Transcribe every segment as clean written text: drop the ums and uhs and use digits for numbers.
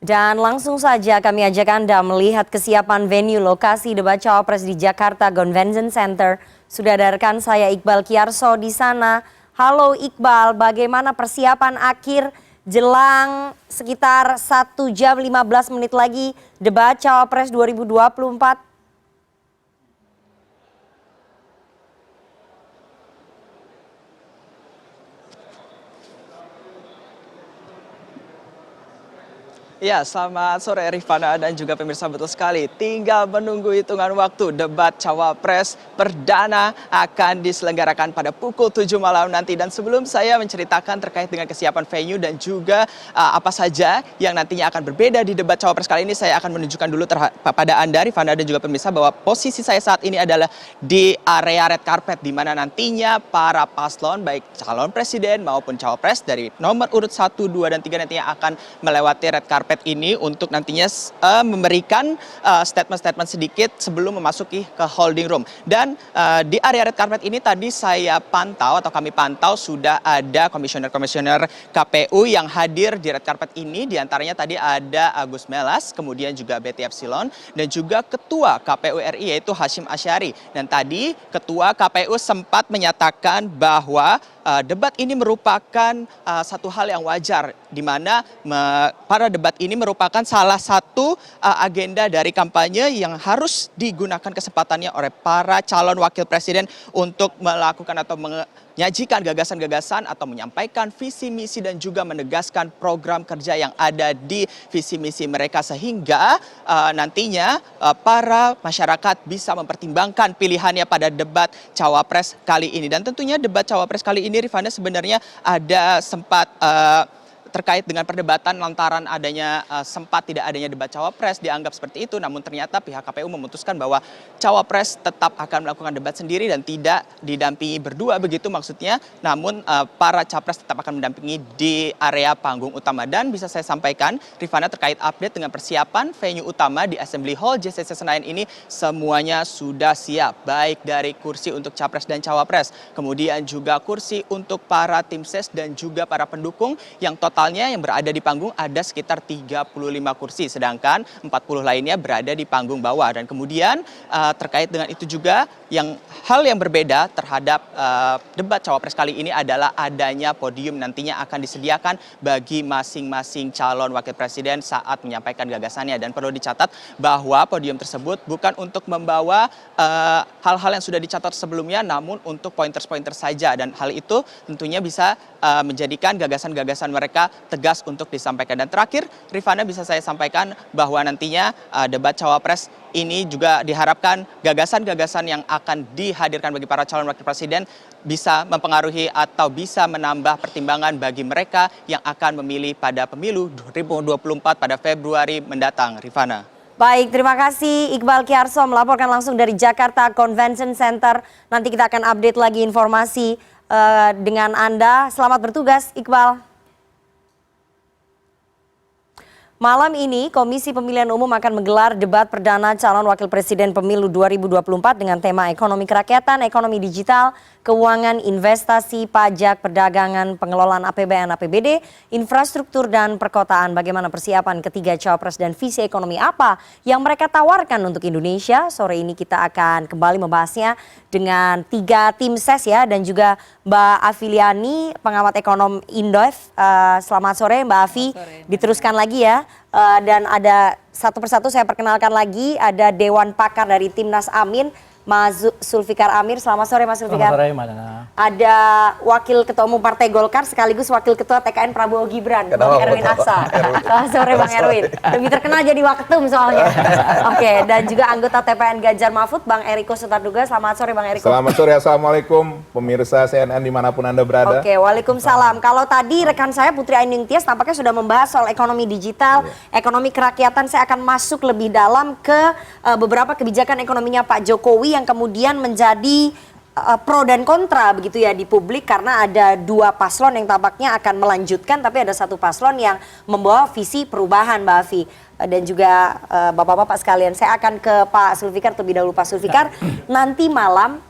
Dan langsung saja kami ajak Anda melihat kesiapan venue lokasi debat cawapres di Jakarta Convention Center. Sudah ada rekan saya Iqbal Kiarso di sana. Halo Iqbal, bagaimana persiapan akhir jelang sekitar 1 jam 15 menit lagi debat cawapres 2024? Ya, selamat sore Rifana dan juga pemirsa, betul sekali. Tinggal menunggu hitungan waktu debat cawapres perdana akan diselenggarakan pada pukul 7 malam nanti. Dan sebelum saya menceritakan terkait dengan kesiapan venue dan juga apa saja yang nantinya akan berbeda di debat cawapres kali ini, saya akan menunjukkan dulu pada Anda, Rifana dan juga pemirsa, bahwa posisi saya saat ini adalah di area red carpet, di mana nantinya para paslon, baik calon presiden maupun cawapres dari nomor urut 1, 2, dan 3 nantinya akan melewati red carpet ini untuk nantinya memberikan statement-statement sedikit sebelum memasuki ke holding room. Dan di area red carpet ini tadi saya pantau atau kami pantau sudah ada komisioner-komisioner KPU yang hadir di red carpet ini. Di antaranya tadi ada Agus Melas, kemudian juga Betty Epsilon, dan juga Ketua KPU RI yaitu Hashim Asyari. Dan tadi Ketua KPU sempat menyatakan bahwa debat ini merupakan satu hal yang wajar, di mana para debat ini merupakan salah satu agenda dari kampanye yang harus digunakan kesempatannya oleh para calon wakil presiden untuk melakukan atau menyajikan gagasan-gagasan atau menyampaikan visi misi dan juga menegaskan program kerja yang ada di visi misi mereka, sehingga nantinya para masyarakat bisa mempertimbangkan pilihannya pada debat cawapres kali ini. Dan tentunya debat cawapres kali ini, Rifana, sebenarnya ada sempat terkait dengan perdebatan lantaran adanya sempat tidak adanya debat cawapres dianggap seperti itu, namun ternyata pihak KPU memutuskan bahwa cawapres tetap akan melakukan debat sendiri dan tidak didampingi berdua, begitu maksudnya, namun para capres tetap akan mendampingi di area panggung utama. Dan bisa saya sampaikan, Rifana, terkait update dengan persiapan venue utama di Assembly Hall JCC Senayan ini, semuanya sudah siap, baik dari kursi untuk capres dan cawapres, kemudian juga kursi untuk para tim ses dan juga para pendukung, yang totalnya yang berada di panggung ada sekitar 35 kursi, sedangkan 40 lainnya berada di panggung bawah. Dan kemudian terkait dengan itu juga, hal yang berbeda terhadap debat cawapres kali ini adalah adanya podium nantinya akan disediakan bagi masing-masing calon wakil presiden saat menyampaikan gagasannya. Dan perlu dicatat bahwa podium tersebut bukan untuk membawa hal-hal yang sudah dicatat sebelumnya, namun untuk pointers-pointers saja. Dan hal itu tentunya bisa menjadikan gagasan-gagasan mereka tegas untuk disampaikan. Dan terakhir, Rifana, bisa saya sampaikan bahwa nantinya debat cawapres ini juga diharapkan gagasan-gagasan yang akan dihadirkan bagi para calon wakil presiden bisa mempengaruhi atau bisa menambah pertimbangan bagi mereka yang akan memilih pada pemilu 2024 pada Februari mendatang, Rifana. Baik, terima kasih Iqbal Kiarso melaporkan langsung dari Jakarta Convention Center. Nanti kita akan update lagi informasi dengan Anda. Selamat bertugas, Iqbal. Malam ini Komisi Pemilihan Umum akan menggelar debat perdana calon wakil presiden pemilu 2024 dengan tema ekonomi kerakyatan, ekonomi digital, keuangan, investasi, pajak, perdagangan, pengelolaan APBN, APBD, infrastruktur, dan perkotaan. Bagaimana persiapan ketiga cawapres dan visi ekonomi apa yang mereka tawarkan untuk Indonesia? Sore ini kita akan kembali membahasnya dengan 3 tim ses ya, dan juga Mbak Afiliani, pengamat ekonom Indef. Selamat sore Mbak Afi, diteruskan lagi ya. Dan ada satu persatu saya perkenalkan lagi, ada Dewan Pakar dari Timnas Amin, Mas Zulfikar Amir. Selamat sore Mas Zulfikar. Selamat sore, Mana. Ada Wakil Ketua Umum Partai Golkar sekaligus Wakil Ketua TKN Prabowo Gibran, Bang Erwin Aksa. Selamat sore Bang Erwin. Lebih terkenal jadi Waketum soalnya. Oke, dan juga anggota TPN Ganjar Mahfud, Bang Eriko Sutarduga. Selamat sore Bang Eriko. Selamat sore, Assalamualaikum pemirsa CNN dimanapun Anda berada. Oke, waalaikumsalam. Kalau tadi rekan saya Putri Ainun Tias tampaknya sudah membahas soal ekonomi digital, ekonomi kerakyatan. Saya akan masuk lebih dalam ke beberapa kebijakan ekonominya Pak Jokowi yang kemudian menjadi pro dan kontra begitu ya di publik, karena ada 2 paslon yang tampaknya akan melanjutkan, tapi ada 1 paslon yang membawa visi perubahan, Mbak Afi dan juga bapak-bapak sekalian. Saya akan ke Pak Zulfikar terlebih dahulu. Pak Zulfikar, nanti malam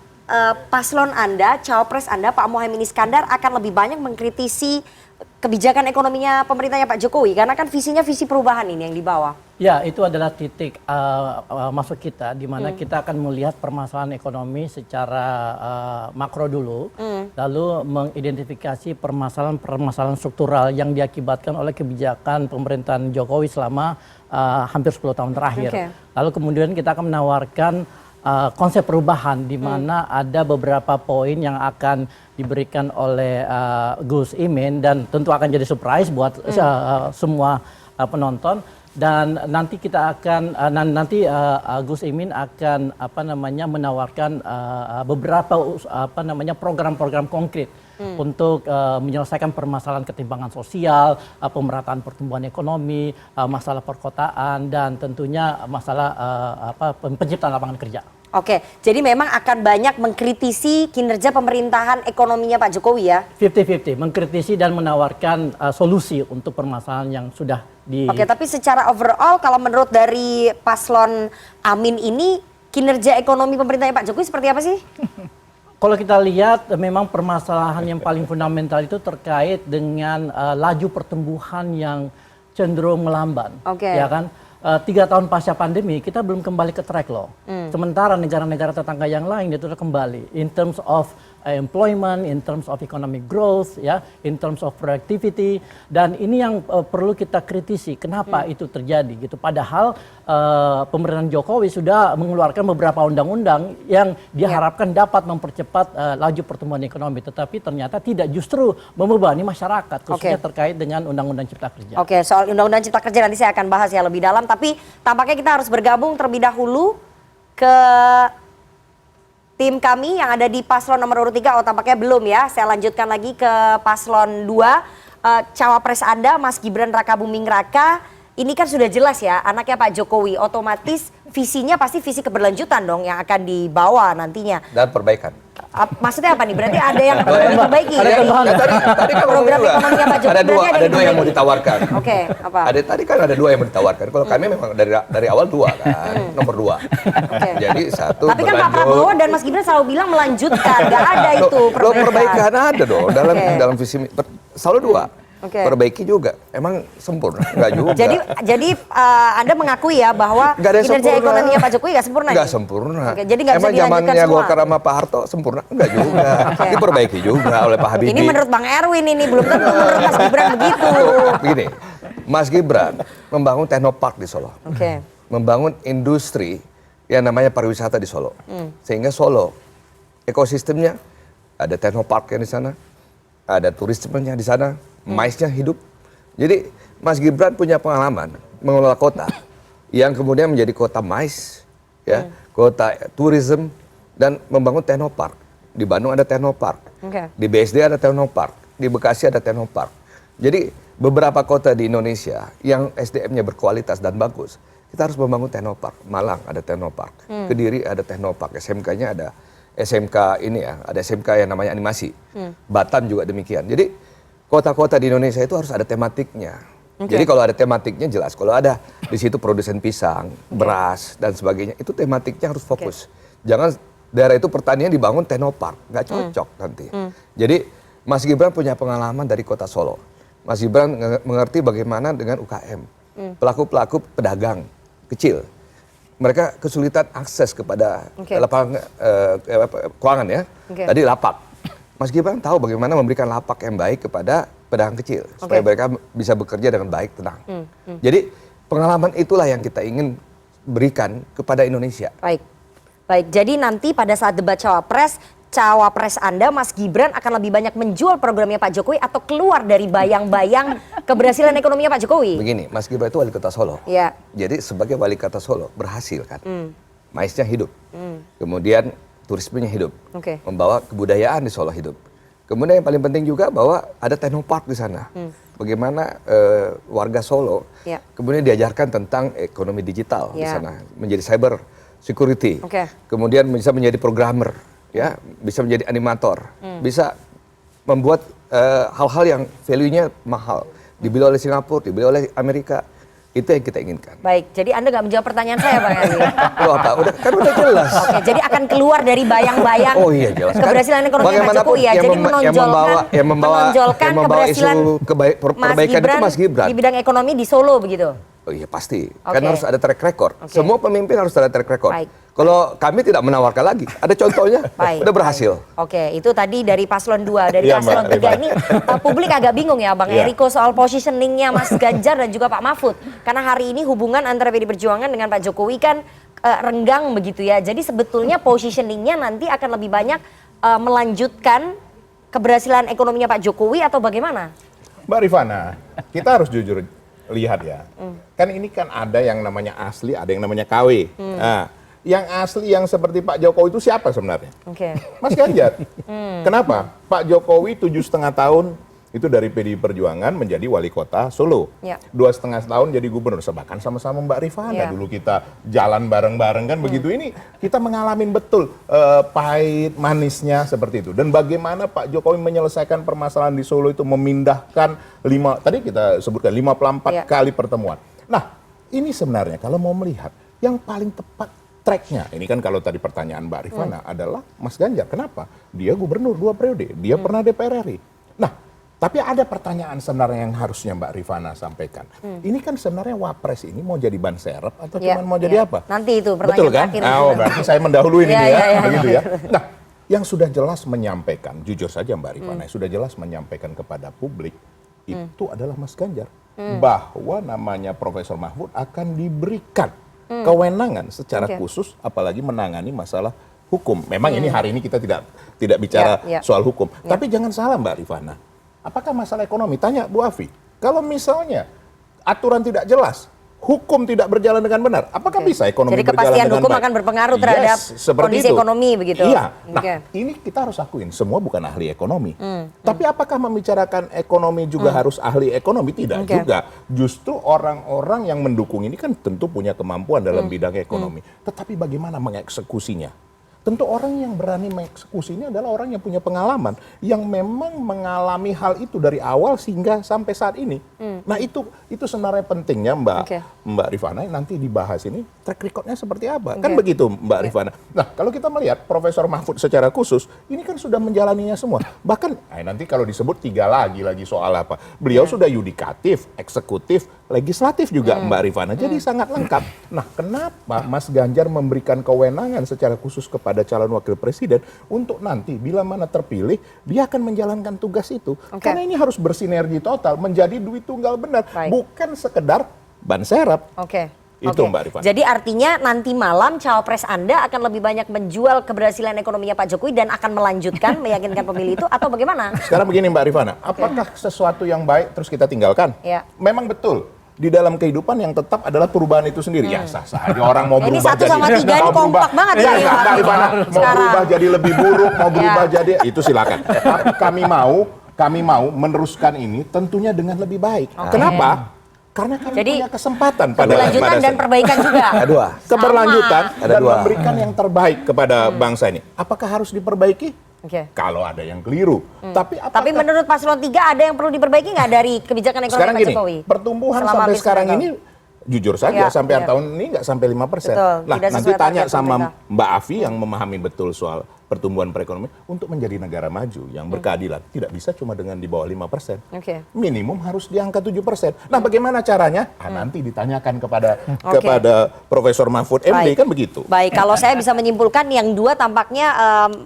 paslon Anda, cawapres Anda, Pak Muhaimin Iskandar akan lebih banyak mengkritisi kebijakan ekonominya pemerintahnya Pak Jokowi? Karena kan visinya visi perubahan ini yang dibawa. Ya, itu adalah titik masuk kita, di mana kita akan melihat permasalahan ekonomi secara makro dulu, lalu mengidentifikasi permasalahan struktural yang diakibatkan oleh kebijakan pemerintahan Jokowi selama hampir 10 tahun terakhir. Lalu kemudian kita akan menawarkan konsep perubahan, di mana ada beberapa poin yang akan diberikan oleh Gus Imin, dan tentu akan jadi surprise buat semua penonton. Dan nanti kita akan Gus Imin akan menawarkan beberapa program-program konkret untuk menyelesaikan permasalahan ketimpangan sosial, pemerataan pertumbuhan ekonomi, masalah perkotaan, dan tentunya masalah penciptaan lapangan kerja. Oke, jadi memang akan banyak mengkritisi kinerja pemerintahan ekonominya Pak Jokowi ya? 50-50, mengkritisi dan menawarkan solusi untuk permasalahan yang sudah di... Oke, tapi secara overall kalau menurut dari paslon Amin ini, kinerja ekonomi pemerintahnya Pak Jokowi seperti apa sih? Kalau kita lihat memang permasalahan yang paling fundamental itu terkait dengan laju pertumbuhan yang cenderung melamban. Ya kan? 3 tahun pasca pandemi kita belum kembali ke track loh. Sementara negara-negara tetangga yang lain itu sudah kembali in terms of employment, in terms of economic growth, ya, in terms of productivity, dan ini yang perlu kita kritisi. Kenapa itu terjadi gitu? Padahal pemerintahan Jokowi sudah mengeluarkan beberapa undang-undang yang diharapkan dapat mempercepat laju pertumbuhan ekonomi, tetapi ternyata tidak, justru membebani masyarakat, khususnya terkait dengan Undang-Undang Cipta Kerja. Oke, soal Undang-Undang Cipta Kerja nanti saya akan bahas ya lebih dalam, tapi tampaknya kita harus bergabung terlebih dahulu ke tim kami yang ada di paslon nomor urut 3. Oh, tampaknya belum ya. Saya lanjutkan lagi ke paslon 2. Cawapres Anda, Mas Gibran Rakabuming Raka, ini kan sudah jelas ya, anaknya Pak Jokowi. Otomatis visinya pasti visi keberlanjutan dong yang akan dibawa nantinya. Dan perbaikan. Maksudnya apa nih? Berarti ada yang perlu diperbaiki. Tadi kan program ekonominya Pak Jokowi ada dua yang mau ditawarkan. Oke, apa? Tadi kan ada 2 yang mau ditawarkan. Kalau kami memang dari awal 2 kan, nomor 2. Jadi 1 Tapi kan Pak Prabowo dan Mas Gibran selalu bilang melanjutkan, nggak ada itu perbaikan. Perbaikan ada dong dalam visi selalu 2. Perbaiki juga, emang sempurna? Enggak juga. Jadi Anda mengakui ya bahwa kinerja ekonominya Pak Jokowi nggak sempurna? Nggak sempurna. Jadi nggak bisa dilanjutkan semua? Golkar sama Pak Harto sempurna? Enggak juga. Diperbaiki juga oleh Pak Habibie. Ini menurut Bang Erwin, ini belum tentu menurut Mas Gibran begitu. Begini, Mas Gibran membangun teknopark di Solo. Membangun industri yang namanya pariwisata di Solo. Sehingga Solo, ekosistemnya ada teknopark yang di sana, ada turismenya di sana, maisnya hidup. Jadi Mas Gibran punya pengalaman mengelola kota yang kemudian menjadi kota mais, ya, kota turisme, dan membangun teknopark. Di Bandung ada teknopark, di BSD ada teknopark, di Bekasi ada teknopark. Jadi beberapa kota di Indonesia yang SDM-nya berkualitas dan bagus, kita harus membangun teknopark. Malang ada teknopark, Kediri ada teknopark, SMK-nya ada SMK ini ya, ada SMK yang namanya animasi. Batam juga demikian. Jadi kota-kota di Indonesia itu harus ada tematiknya. Jadi kalau ada tematiknya jelas. Kalau ada di situ produsen pisang, beras dan sebagainya, itu tematiknya harus fokus. Jangan daerah itu pertanian dibangun teknopark, nggak cocok nanti. Jadi Mas Gibran punya pengalaman dari kota Solo. Mas Gibran mengerti bagaimana dengan UKM, pelaku-pelaku pedagang kecil. Mereka kesulitan akses kepada lapangan keuangan ya. Tadi lapak. Mas Gibran tahu bagaimana memberikan lapak yang baik kepada pedagang kecil supaya mereka bisa bekerja dengan baik, tenang. Jadi pengalaman itulah yang kita ingin berikan kepada Indonesia. Baik. Jadi nanti pada saat debat cawapres Anda, Mas Gibran akan lebih banyak menjual programnya Pak Jokowi atau keluar dari bayang-bayang keberhasilan ekonominya Pak Jokowi? Begini, Mas Gibran itu wali kota Solo. Ya. Jadi sebagai wali kota Solo berhasil kan, maisnya hidup, kemudian turismenya hidup, membawa kebudayaan di Solo hidup. Kemudian yang paling penting juga bahwa ada teknopark di sana. Bagaimana warga Solo kemudian diajarkan tentang ekonomi digital di sana, menjadi cyber security, kemudian bisa menjadi programmer, ya, bisa menjadi animator, bisa membuat hal-hal yang value-nya mahal, dibeli oleh Singapura, dibeli oleh Amerika. Itu yang kita inginkan. Baik, jadi Anda nggak menjawab pertanyaan saya Bang Ali. Loh, apa? Udah jelas. Oke, jadi akan keluar dari bayang-bayang Oh iya jelas. keberhasilan ekonomi Pak Jokowi ya. Jadi menonjolkan keberhasilan isu perbaikan itu Mas Gibran. di bidang ekonomi di Solo begitu. Oh iya pasti, Oke. kan harus ada track record. Oke. Semua pemimpin harus ada track record. Baik. Kalau kami tidak menawarkan lagi, ada contohnya, Baik. udah berhasil. Oke, itu tadi dari paslon 2, dari Iya, paslon Mbak 3 ini publik agak bingung ya Bang Iya. Eriko soal positioningnya Mas Ganjar dan juga Pak Mahfud. Karena hari ini hubungan antara PD Perjuangan dengan Pak Jokowi kan renggang begitu ya. Jadi sebetulnya positioningnya nanti akan lebih banyak melanjutkan keberhasilan ekonominya Pak Jokowi atau bagaimana? Mbak Rifana, kita harus jujur lihat ya. Kan ini kan ada yang namanya asli, ada yang namanya KW. Nah, yang asli yang seperti Pak Jokowi itu siapa sebenarnya? Oke. Mas Ganjar. Kenapa? Pak Jokowi 7,5 tahun itu dari PDI Perjuangan menjadi wali kota Solo. Ya. 2,5 tahun jadi gubernur. Bahkan sama-sama Mbak Rifana. Ya. Dulu kita jalan bareng-bareng kan begitu. Ini kita mengalami betul pahit manisnya seperti itu. Dan bagaimana Pak Jokowi menyelesaikan permasalahan di Solo itu memindahkan tadi kita sebutkan 54 Ya. kali pertemuan. Nah, ini sebenarnya kalau mau melihat yang paling tepat tracknya, ini kan kalau tadi pertanyaan Mbak Rifana adalah Mas Ganjar. Kenapa? Dia gubernur 2 periode, dia pernah DPR RI. Nah, tapi ada pertanyaan sebenarnya yang harusnya Mbak Rifana sampaikan. Ini kan sebenarnya Wapres ini mau jadi ban serep atau Ya, cuma mau jadi ya. apa? Nanti itu pertanyaan Betul kan? terakhir. Oh, berarti saya mendahului ini Ya, ya, ya. begitu ya. Nah, yang sudah jelas menyampaikan, jujur saja Mbak Rifana, sudah jelas menyampaikan kepada publik itu adalah Mas Ganjar bahwa namanya Profesor Mahfud akan diberikan kewenangan secara Oke. khusus, apalagi menangani masalah hukum. Memang ini hari ini kita tidak bicara Ya, ya. soal hukum, tapi jangan salah Mbak Rifana. Apakah masalah ekonomi? Tanya Bu Afi. Kalau misalnya aturan tidak jelas, hukum tidak berjalan dengan benar, apakah Oke. bisa ekonomi Jadi berjalan kepastian dengan hukum baik? akan berpengaruh terhadap seperti kondisi itu. ekonomi begitu? Iya. Nah, Oke. ini kita harus akuin, semua bukan ahli ekonomi. Tapi apakah membicarakan ekonomi juga harus ahli ekonomi? Tidak Oke. juga. Justru orang-orang yang mendukung ini kan tentu punya kemampuan dalam bidang ekonomi. Tetapi bagaimana mengeksekusinya? Tentu orang yang berani mengeksekusinya adalah orang yang punya pengalaman, yang memang mengalami hal itu dari awal sehingga sampai saat ini. Nah itu sebenarnya pentingnya Mbak Rifana nanti dibahas ini track recordnya seperti apa, kan begitu Mbak Rifana. Nah kalau kita melihat Profesor Mahfud secara khusus, ini kan sudah menjalaninya semua. Bahkan nanti kalau disebut 3 lagi soal apa, beliau sudah yudikatif, eksekutif, legislatif juga Mbak Rifana. Jadi sangat lengkap. Nah kenapa Mas Ganjar memberikan kewenangan secara khusus kepada calon wakil presiden untuk nanti bila mana terpilih dia akan menjalankan tugas itu. Oke. Karena ini harus bersinergi total menjadi duit tunggal benar, Baik. bukan sekedar ban serep. Oke. Itu, Oke. Mbak Rifana. Jadi artinya nanti malam cawapres Anda akan lebih banyak menjual keberhasilan ekonominya Pak Jokowi dan akan melanjutkan meyakinkan pemilih itu atau bagaimana? Sekarang begini Mbak Rifana, apakah sesuatu yang baik terus kita tinggalkan? Ya. Memang betul. Di dalam kehidupan yang tetap adalah perubahan itu sendiri. Ya sah-sah aja orang mau Ini berubah 1 sama 3 ini kompak banget Iya, ya. Mbak Rifana, mau Sekarang. berubah jadi lebih buruk, mau berubah Ya. jadi itu silakan. Tapi kami mau meneruskan ini tentunya dengan lebih baik. Kenapa? Karena kami Jadi, punya kesempatan pada Keberlanjutan dan perbaikan juga. Ada 2. keberlanjutan Ada dan 2. memberikan yang terbaik kepada bangsa ini. Apakah harus diperbaiki? Oke. Kalau ada yang keliru. Tapi apakah Tapi menurut paslon 3 ada yang perlu diperbaiki nggak dari kebijakan ekonomi sekarang Pak gini, Jokowi? pertumbuhan Selama sampai habis sekarang gagal. ini jujur saja Ya, sampai ya. tahun ini nggak sampai 5%. Betul, Nah, tidak nanti sesuai tanya target sama pemerintah. Mbak Afi yang memahami betul soal pertumbuhan perekonomian untuk menjadi negara maju yang berkeadilan tidak bisa cuma dengan di bawah 5%. Oke. Minimum harus di angka 7%. Nah, bagaimana caranya? Nanti ditanyakan kepada Oke. Profesor Mahfud MD Baik. kan begitu. Baik, kalau saya bisa menyimpulkan yang 2 tampaknya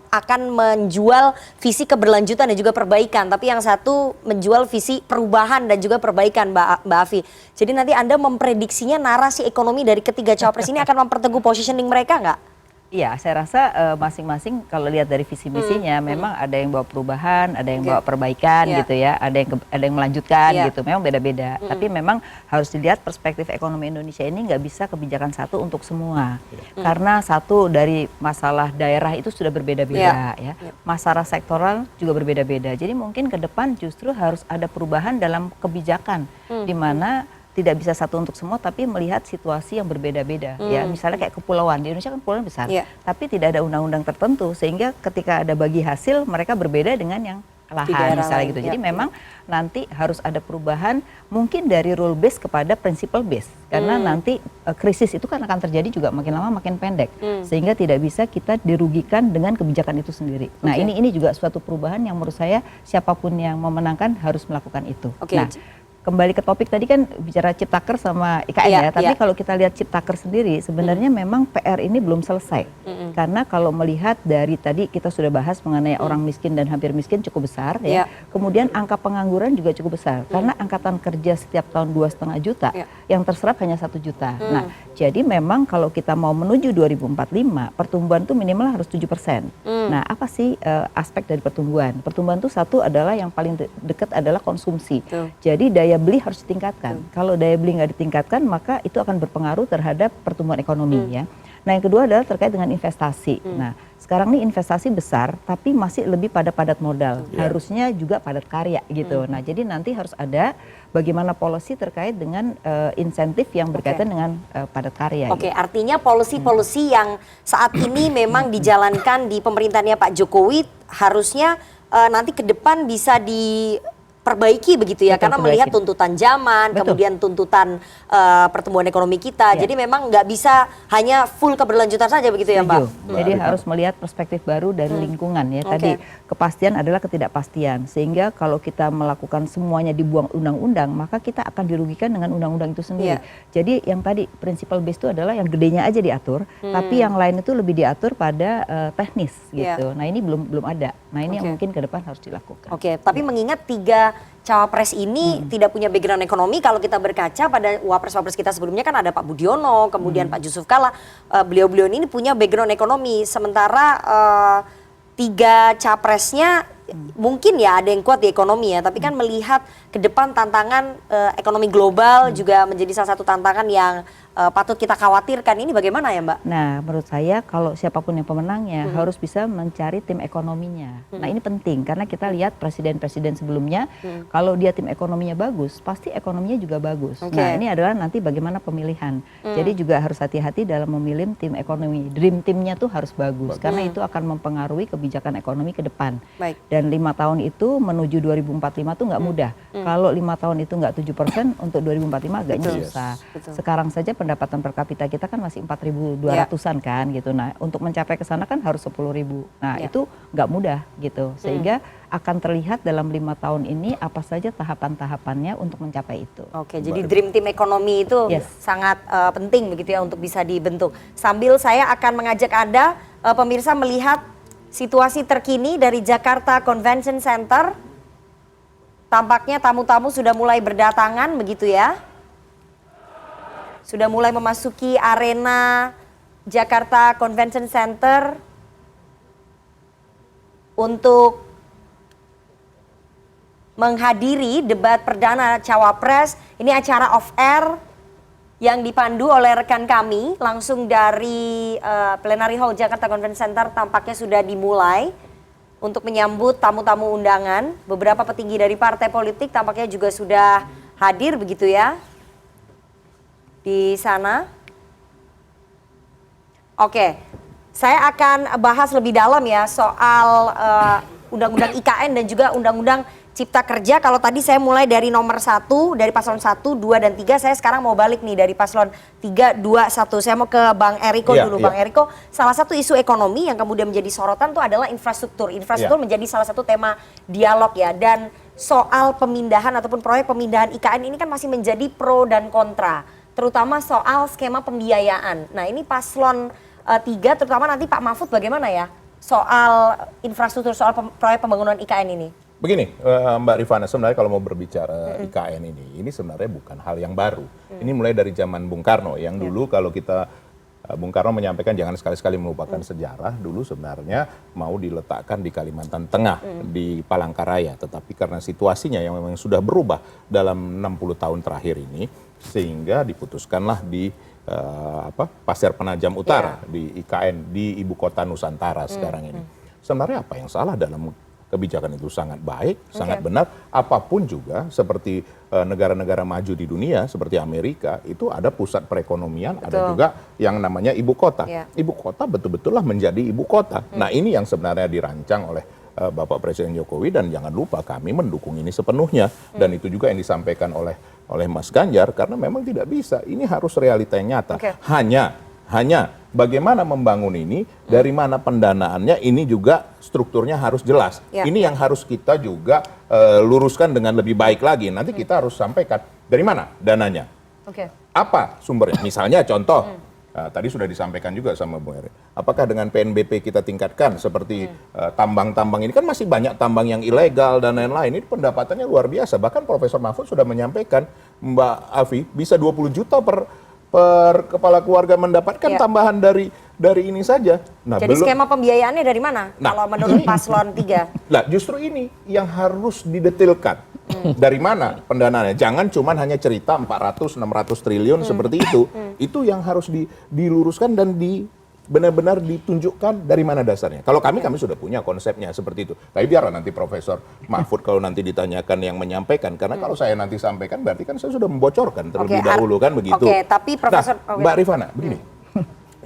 akan menjual visi keberlanjutan dan juga perbaikan, tapi yang 1 menjual visi perubahan dan juga perbaikan, Mbak Afi. Jadi nanti Anda memprediksinya narasi ekonomi dari ketiga cawapres ini akan memperteguh positioning mereka nggak? Iya, saya rasa masing-masing kalau lihat dari visi misinya memang ada yang bawa perubahan, ada yang Oke. bawa perbaikan Iya. gitu ya, ada yang melanjutkan Iya. gitu. Memang beda-beda. Tapi memang harus dilihat perspektif ekonomi Indonesia ini nggak bisa kebijakan satu untuk semua. Karena satu dari masalah daerah itu sudah berbeda-beda ya. Masalah sektoral juga berbeda-beda. Jadi mungkin ke depan justru harus ada perubahan dalam kebijakan di mana tidak bisa satu untuk semua, tapi melihat situasi yang berbeda-beda ya. Misalnya kayak kepulauan, di Indonesia kan kepulauan besar, Iya. tapi tidak ada undang-undang tertentu sehingga ketika ada bagi hasil mereka berbeda dengan yang lahan misalnya lain. gitu. Jadi memang nanti harus ada perubahan mungkin dari rule base kepada principle base. Karena nanti krisis itu kan akan terjadi juga makin lama makin pendek. Sehingga tidak bisa kita dirugikan dengan kebijakan itu sendiri. Nah, ini juga suatu perubahan yang menurut saya siapapun yang memenangkan harus melakukan itu. Nah, kembali ke topik tadi kan bicara Ciptaker sama IKN ya, tapi kalau kita lihat Ciptaker sendiri sebenarnya memang PR ini belum selesai. Karena kalau melihat dari tadi kita sudah bahas mengenai orang miskin dan hampir miskin cukup besar ya. Kemudian angka pengangguran juga cukup besar karena angkatan kerja setiap tahun 2,5 juta, yang terserap hanya 1 juta. Nah, jadi memang kalau kita mau menuju 2045 pertumbuhan itu minimal harus 7%. Nah, apa sih aspek dari pertumbuhan? Pertumbuhan itu satu adalah yang paling dekat adalah konsumsi. Jadi daya beli harus ditingkatkan. Kalau daya beli nggak ditingkatkan, maka itu akan berpengaruh terhadap pertumbuhan ekonomi ya. Nah, yang kedua adalah terkait dengan investasi. Nah, sekarang nih investasi besar, tapi masih lebih pada padat modal. Harusnya juga padat karya gitu. Nah, jadi nanti harus ada bagaimana policy terkait dengan insentif yang berkaitan dengan padat karya. Oke, artinya policy-policy yang saat ini memang dijalankan di pemerintahannya Pak Jokowi harusnya nanti ke depan bisa diperbaiki begitu ya. Betul, karena melihat tuntutan zaman, kemudian tuntutan pertumbuhan ekonomi kita. Jadi memang nggak bisa hanya full keberlanjutan saja begitu ya Mbak. Jadi harus melihat perspektif baru dari lingkungan ya. Tadi kepastian adalah ketidakpastian. Sehingga kalau kita melakukan semuanya dibuang undang-undang, maka kita akan dirugikan dengan undang-undang itu sendiri. Jadi yang tadi principle base itu adalah yang gedenya aja diatur, tapi yang lain itu lebih diatur pada teknis gitu. Nah, ini belum ada. Nah, ini yang mungkin ke depan harus dilakukan. Oke, tapi mengingat 3 cawapres ini tidak punya background ekonomi, kalau kita berkaca pada wapres-wapres kita sebelumnya kan ada Pak Budiono, kemudian Pak Yusuf Kalla, beliau-beliau ini punya background ekonomi, sementara 3 capresnya mungkin ya ada yang kuat di ekonomi ya, tapi kan melihat ke depan tantangan ekonomi global juga menjadi salah satu tantangan yang patut kita khawatirkan. Ini bagaimana ya Mbak? Nah, menurut saya kalau siapapun yang pemenangnya harus bisa mencari tim ekonominya. Nah, ini penting karena kita lihat presiden-presiden sebelumnya kalau dia tim ekonominya bagus, pasti ekonominya juga bagus. Nah, ini adalah nanti bagaimana pemilihan. Jadi juga harus hati-hati dalam memilih tim ekonomi. Dream teamnya tuh harus bagus karena itu akan mempengaruhi kebijakan ekonomi ke depan. Dan 5 tahun itu menuju 2045 tuh nggak mudah. Kalau 5 tahun itu nggak 7%, untuk 2045 agaknya susah. Sekarang saja pendapatan per kapita kita kan masih 4.200-an kan gitu. Nah, untuk mencapai ke sana kan harus 10.000. Nah, itu nggak mudah gitu. Sehingga akan terlihat dalam 5 tahun ini apa saja tahapan-tahapannya untuk mencapai itu. Oke, jadi dream team ekonomi itu sangat penting begitu ya untuk bisa dibentuk. Sambil saya akan mengajak Anda pemirsa melihat situasi terkini dari Jakarta Convention Center. Tampaknya tamu-tamu sudah mulai berdatangan begitu ya. Sudah mulai memasuki arena Jakarta Convention Center untuk menghadiri debat perdana Cawapres. Ini acara off air yang dipandu oleh rekan kami langsung dari Plenary Hall Jakarta Convention Center. Tampaknya sudah dimulai untuk menyambut tamu-tamu undangan. Beberapa petinggi dari partai politik tampaknya juga sudah hadir begitu ya di sana. Oke, saya akan bahas lebih dalam ya soal undang-undang IKN dan juga undang-undang Cipta Kerja. Kalau tadi saya mulai dari nomor 1, dari paslon 1, 2, dan 3, saya sekarang mau balik nih dari paslon 3, 2, 1. Saya mau ke Bang Eriko dulu. Bang Eriko, salah satu isu ekonomi yang kemudian menjadi sorotan itu adalah infrastruktur. Infrastruktur menjadi salah satu tema dialog ya. Dan soal pemindahan ataupun proyek pemindahan IKN ini kan masih menjadi pro dan kontra. Terutama soal skema pembiayaan. Nah, ini paslon 3, terutama nanti Pak Mahfud bagaimana ya soal infrastruktur, soal proyek pembangunan IKN ini? Begini, Mbak Rifana, sebenarnya kalau mau berbicara IKN ini sebenarnya bukan hal yang baru. Ini mulai dari zaman Bung Karno, yang dulu kalau kita, Bung Karno menyampaikan jangan sekali-sekali melupakan sejarah, dulu sebenarnya mau diletakkan di Kalimantan Tengah, di Palangkaraya. Tetapi karena situasinya yang memang sudah berubah dalam 60 tahun terakhir ini, sehingga diputuskanlah di Pasir Penajam Utara, di IKN, di ibu kota Nusantara sekarang ini. Sebenarnya apa yang salah dalam kebijakan itu? Sangat baik, sangat benar. Apapun juga seperti negara-negara maju di dunia seperti Amerika itu ada pusat perekonomian, ada juga yang namanya ibu kota. Ibu kota betul-betullah menjadi ibu kota. Nah, ini yang sebenarnya dirancang oleh Bapak Presiden Jokowi, dan jangan lupa kami mendukung ini sepenuhnya, dan itu juga yang disampaikan oleh Mas Ganjar, karena memang tidak bisa, ini harus realita yang nyata. Hanya bagaimana membangun ini, dari mana pendanaannya, ini juga strukturnya harus jelas. Ini yang harus kita juga luruskan dengan lebih baik lagi. Nanti kita harus sampaikan dari mana dananya, apa sumbernya. Misalnya contoh, tadi sudah disampaikan juga sama Bung Eri, apakah dengan PNBP kita tingkatkan seperti tambang-tambang ini, kan masih banyak tambang yang ilegal dan lain-lain, ini pendapatannya luar biasa. Bahkan Profesor Mahfud sudah menyampaikan, Mbak Afi, bisa 20 juta per kepala keluarga mendapatkan tambahan dari ini saja. Nah, jadi skema pembiayaannya dari mana? Kalau menurut paslon 3? Nah, justru ini yang harus didetilkan. Dari mana pendanaannya? Jangan cuma hanya cerita 400-600 triliun seperti itu. Itu yang harus diluruskan dan benar-benar ditunjukkan dari mana dasarnya. Kalau kami sudah punya konsepnya seperti itu. Tapi biarlah nanti Profesor Mahfud kalau nanti ditanyakan yang menyampaikan. Karena kalau saya nanti sampaikan berarti kan saya sudah membocorkan terlebih dahulu, kan begitu. Tapi Profesor... Nah, Mbak Rifana, begini.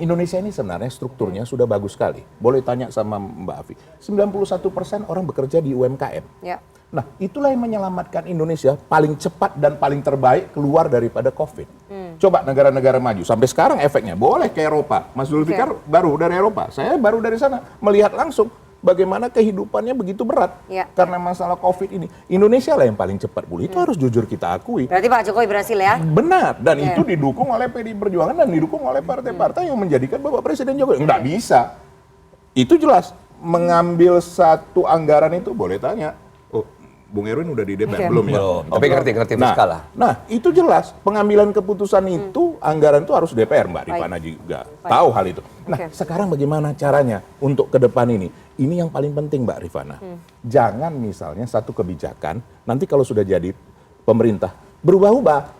Indonesia ini sebenarnya strukturnya sudah bagus sekali. Boleh tanya sama Mbak Afi. 91% orang bekerja di UMKM. Nah, itulah yang menyelamatkan Indonesia paling cepat dan paling terbaik keluar daripada COVID. Coba negara-negara maju, sampai sekarang efeknya, boleh ke Eropa. Mas Zulfikar baru dari Eropa, saya baru dari sana, melihat langsung bagaimana kehidupannya begitu berat. Karena masalah COVID ini. Indonesia lah yang paling cepat pulih, itu harus jujur kita akui. Berarti Pak Jokowi berhasil ya? Benar, dan itu didukung oleh PDI Perjuangan dan didukung oleh partai-partai yang menjadikan Bapak Presiden Jokowi. Nggak bisa. Itu jelas, mengambil satu anggaran itu, boleh tanya. Bung Erwin udah di DPR belum ya? Belum, tapi ngerti fiskal lah. Nah, itu jelas pengambilan keputusan itu, anggaran itu harus DPR, Mbak Rifana juga tahu hal itu. Nah, sekarang bagaimana caranya untuk ke depan ini? Ini yang paling penting, Mbak Rifana. Jangan misalnya satu kebijakan, nanti kalau sudah jadi pemerintah, berubah-ubah.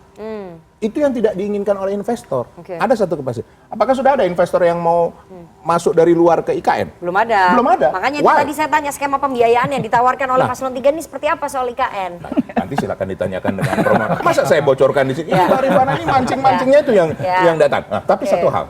Itu yang tidak diinginkan oleh investor. Ada satu kepastian. Apakah sudah ada investor yang mau masuk dari luar ke IKN? Belum ada. Belum ada. Makanya itu tadi saya tanya skema pembiayaan yang ditawarkan oleh paslon 3 ini seperti apa soal IKN? Nah, nanti silakan ditanyakan dengan Promo. Masa saya bocorkan di sini? Mbak Rifana ini mancing-mancingnya itu yang datang. Nah, tapi satu hal.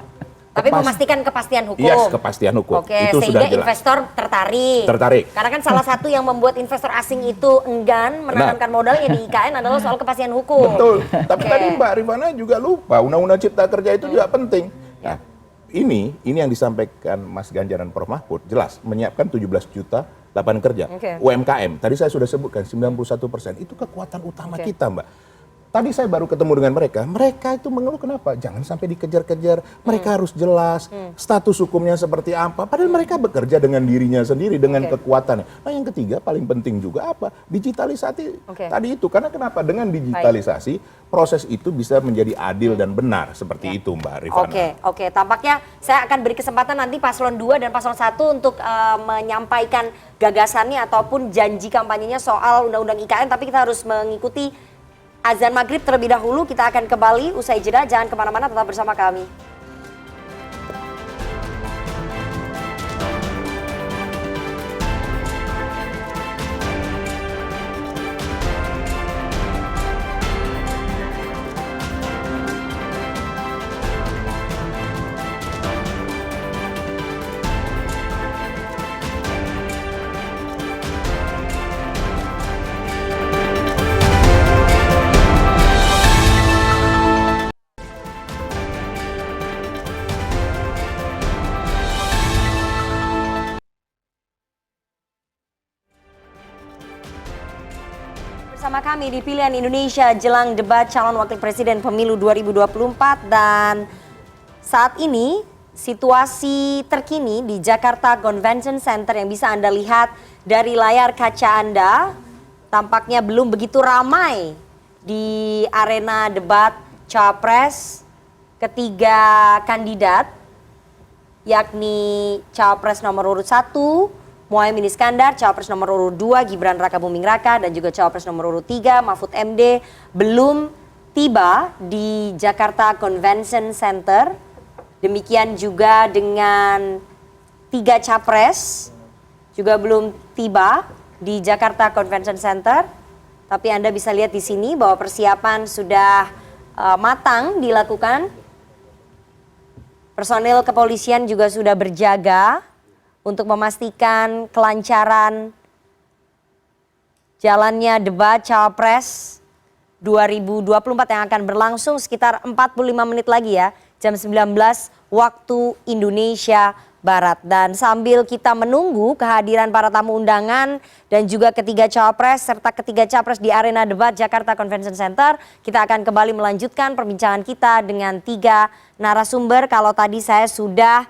Tapi memastikan kepastian hukum. Yes, kepastian hukum. Itu sehingga sudah jelas. Investor tertarik. Karena kan salah satu yang membuat investor asing itu enggan menanamkan modalnya di IKN adalah soal kepastian hukum. Betul. Tapi tadi Mbak Rifana juga lupa, Undang-Undang Cipta Kerja itu juga penting. Nah, ini yang disampaikan Mas Ganjar dan Prof Mahfud, jelas menyiapkan 17 juta lapangan kerja. UMKM, tadi saya sudah sebutkan 91%. Itu kekuatan utama kita, Mbak. Tadi saya baru ketemu dengan mereka itu mengeluh kenapa? Jangan sampai dikejar-kejar, mereka harus jelas, status hukumnya seperti apa, padahal mereka bekerja dengan dirinya sendiri, dengan kekuatannya. Nah, yang ketiga paling penting juga apa? Digitalisasi tadi itu, karena kenapa? Dengan digitalisasi, proses itu bisa menjadi adil dan benar, seperti itu Mbak Rifana. Oke, tampaknya saya akan beri kesempatan nanti paslon 2 dan paslon 1 untuk menyampaikan gagasannya ataupun janji kampanyenya soal Undang-Undang IKN, tapi kita harus mengikuti azan maghrib terlebih dahulu. Kita akan kembali usai jeda, jangan kemana-mana, tetap bersama kami. Bersama kami di Pilihan Indonesia jelang debat calon wakil presiden pemilu 2024, dan saat ini situasi terkini di Jakarta Convention Center yang bisa Anda lihat dari layar kaca Anda tampaknya belum begitu ramai di arena debat Cawapres. Ketiga kandidat yakni Cawapres nomor urut 1 Muhaimin Iskandar, Cawapres nomor urut 2 Gibran Raka Buming Raka, dan juga Cawapres nomor urut 3 Mahfud MD belum tiba di Jakarta Convention Center. Demikian juga dengan 3 capres juga belum tiba di Jakarta Convention Center. Tapi Anda bisa lihat di sini bahwa persiapan sudah matang dilakukan. Personil kepolisian juga sudah berjaga untuk memastikan kelancaran jalannya debat Cawapres 2024 yang akan berlangsung sekitar 45 menit lagi ya, jam 19 waktu Indonesia Barat. Dan sambil kita menunggu kehadiran para tamu undangan dan juga ketiga Cawapres serta ketiga Capres di arena debat Jakarta Convention Center, kita akan kembali melanjutkan perbincangan kita dengan tiga narasumber. Kalau tadi saya sudah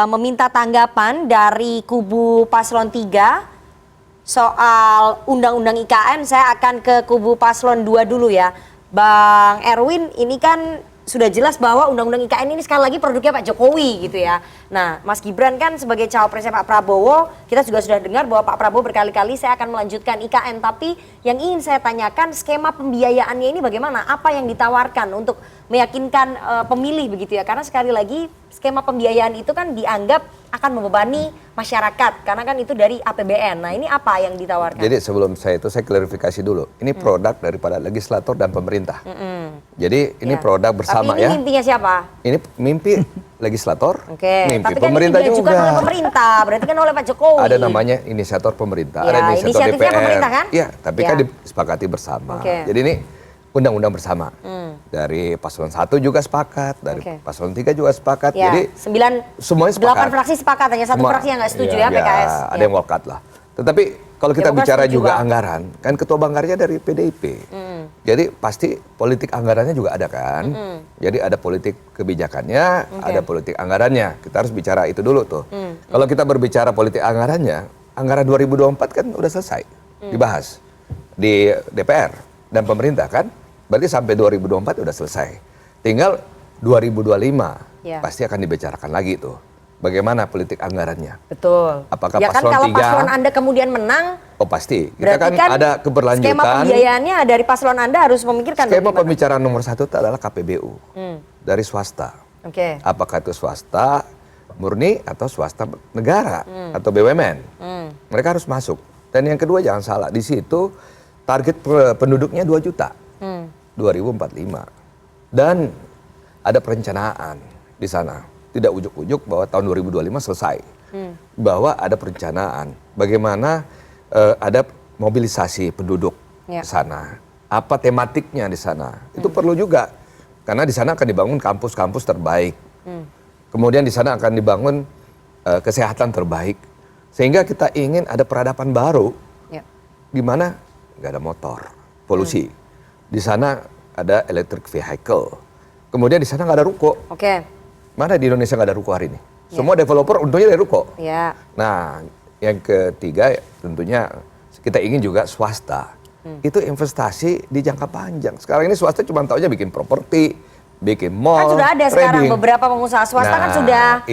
meminta tanggapan dari kubu paslon 3 soal undang-undang IKN, saya akan ke kubu paslon 2 dulu ya. Bang Erwin, ini kan sudah jelas bahwa undang-undang IKN ini sekali lagi produknya Pak Jokowi gitu ya. Nah, Mas Gibran kan sebagai cawapresnya Pak Prabowo, kita juga sudah dengar bahwa Pak Prabowo berkali-kali saya akan melanjutkan IKN. Tapi yang ingin saya tanyakan, skema pembiayaannya ini bagaimana? Apa yang ditawarkan untuk meyakinkan pemilih begitu ya? Karena sekali lagi skema pembiayaan itu kan dianggap akan membebani masyarakat karena kan itu dari APBN. Nah, ini apa yang ditawarkan? Jadi sebelum saya klarifikasi dulu. Ini produk daripada legislator dan pemerintah. Jadi ini produk bersama. Tapi ini mimpinya siapa? Ini mimpi legislator, mimpi tapi kan pemerintah ini juga. Oleh pemerintah, berarti kan oleh Pak Jokowi. Ada namanya inisiator pemerintah, Ya, ada inisiator inisiatifnya DPR. pemerintah kan? Iya, tapi Ya. kan disepakati bersama. Jadi ini undang-undang bersama. Dari paslon 1 juga sepakat, dari paslon 3 juga sepakat. Ya, Jadi semuanya sepakat. 8 fraksi sepakat, hanya satu fraksi yang nggak setuju ya, PKS. Ada yang walkout lah. Tetapi kalau kita Demokrat bicara setuju, juga Bang. anggaran, kan ketua banggarnya dari PDIP. Jadi pasti politik anggarannya juga ada kan. Jadi ada politik kebijakannya, ada politik anggarannya. Kita harus bicara itu dulu tuh. Kalau kita berbicara politik anggarannya, anggaran 2024 kan udah selesai dibahas di DPR dan pemerintah kan. Berarti sampai 2024 udah selesai. Tinggal 2025 pasti akan dibicarakan lagi tuh. Bagaimana politik anggarannya? Betul. Apakah ya kan paslon kalau 3? paslon Anda kemudian menang, Oh pasti. Kita berarti kan ada keberlanjutan. skema pembiayaannya dari paslon Anda harus memikirkan. Skema bagaimana? pembicaraan nomor 1 itu adalah KPBU dari swasta. Apakah itu swasta murni atau swasta negara atau BUMN? Mereka harus masuk. Dan yang kedua jangan salah, di situ target penduduknya 2 juta 2045. Dan ada perencanaan di sana. Tidak ujuk-ujuk bahwa tahun 2025 selesai. Bahwa ada perencanaan bagaimana ada mobilisasi penduduk di sana. Apa tematiknya di sana? Itu perlu juga. Karena di sana akan dibangun kampus-kampus terbaik. Kemudian di sana akan dibangun kesehatan terbaik. Sehingga kita ingin ada peradaban baru. Di mana nggak ada motor, polusi. Di sana ada electric vehicle. Kemudian di sana nggak ada ruko. Mana di Indonesia nggak ada ruko hari ini? Semua developer untungnya dari ruko. Nah, yang ketiga tentunya kita ingin juga swasta. Itu investasi di jangka panjang. Sekarang ini swasta cuma taunya bikin properti, bikin mall, kan sudah ada sekarang trading. beberapa pengusaha swasta kan sudah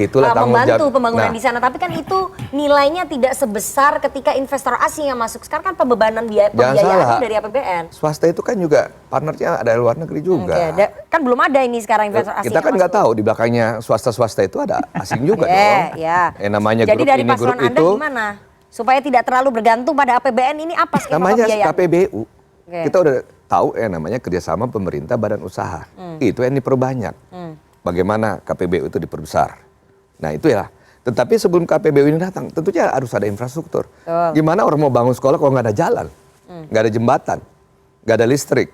membantu pembangunan di sana. Tapi kan itu nilainya tidak sebesar ketika investor asing yang masuk. Sekarang kan pembebanan pembiayaannya dari APBN. Swasta itu kan juga partnernya ada luar negeri juga. Kan belum ada ini sekarang investor asing. Kita kan nggak tahu di belakangnya swasta-swasta itu ada asing juga dong. Namanya jadi grup dari ini paslon grup Anda itu. gimana? Supaya tidak terlalu bergantung pada APBN ini apa skema Namanya pembiayaan? KPBU. Kita udah tahu namanya kerjasama pemerintah badan usaha. Itu yang diperbanyak. Bagaimana KPBU itu diperbesar. Nah itu ya. Tetapi sebelum KPBU ini datang, tentunya harus ada infrastruktur. Gimana orang mau bangun sekolah kalau nggak ada jalan, nggak ada jembatan, nggak ada listrik,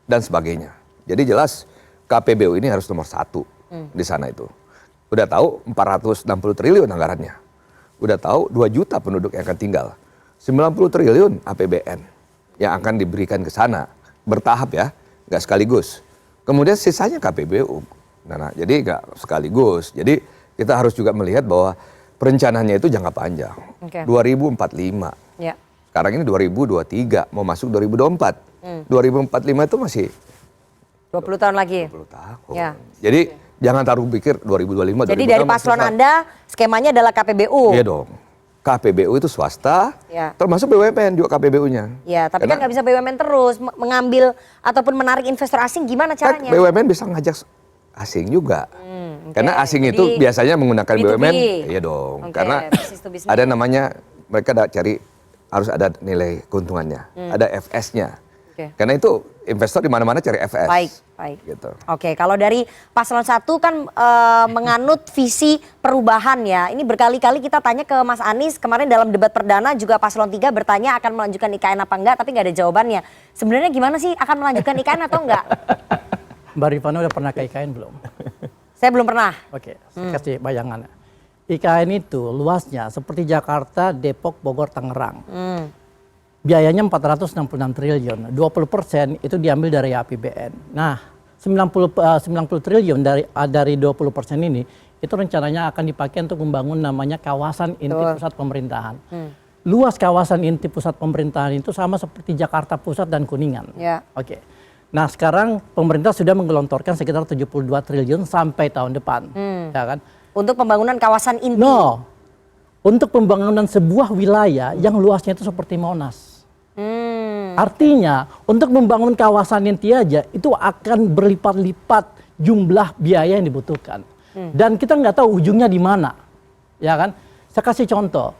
dan sebagainya. Jadi jelas KPBU ini harus nomor 1 di sana itu. Udah tahu 460 triliun anggarannya. Udah tahu 2 juta penduduk yang akan tinggal. 90 triliun APBN yang akan diberikan ke sana. Bertahap ya, nggak sekaligus. Kemudian sisanya KPBU. Nah, jadi nggak sekaligus. Jadi kita harus juga melihat bahwa perencanaannya itu jangka panjang. 2045. Sekarang ini 2023, mau masuk 2024. 2045 itu masih 20 tahun lagi. 20 tahun. Jadi jangan taruh pikir 2025. Jadi dari paslon Anda skemanya adalah KPBU. Iya dong. KPBU itu swasta, termasuk BUMN juga KPBU-nya. Ya, tapi kan nggak bisa BUMN terus mengambil ataupun menarik investor asing, gimana caranya? Kan BUMN bisa ngajak asing juga. Karena asing itu biasanya menggunakan B2B. BUMN. Iya dong. Karena ada namanya, mereka cari harus ada nilai keuntungannya, ada FS-nya. Oke. Karena itu investor di mana-mana cari FS. Baik. Gitu. Oke, kalau dari paslon 1 kan menganut visi perubahan ya. Ini berkali-kali kita tanya ke Mas Anies, kemarin dalam debat perdana juga paslon 3 bertanya akan melanjutkan IKN apa enggak, tapi nggak ada jawabannya. Sebenarnya gimana sih, akan melanjutkan IKN atau enggak? Mbak Rifana udah pernah ke IKN belum? Saya belum pernah. Oke, saya kasih bayangan. IKN itu luasnya seperti Jakarta, Depok, Bogor, Tangerang. Biayanya 466 triliun, 20% itu diambil dari APBN. Nah, 90 triliun dari 20% ini itu rencananya akan dipakai untuk membangun namanya kawasan inti pusat pemerintahan. Luas kawasan inti pusat pemerintahan itu sama seperti Jakarta Pusat dan Kuningan. Ya. Oke. Nah, sekarang pemerintah sudah menggelontorkan sekitar 72 triliun sampai tahun depan, ya kan? Untuk pembangunan kawasan inti. No. Untuk pembangunan sebuah wilayah yang luasnya itu seperti Monas. Artinya untuk membangun kawasan inti aja itu akan berlipat-lipat jumlah biaya yang dibutuhkan. Dan kita nggak tahu ujungnya di mana. Ya kan? Saya kasih contoh.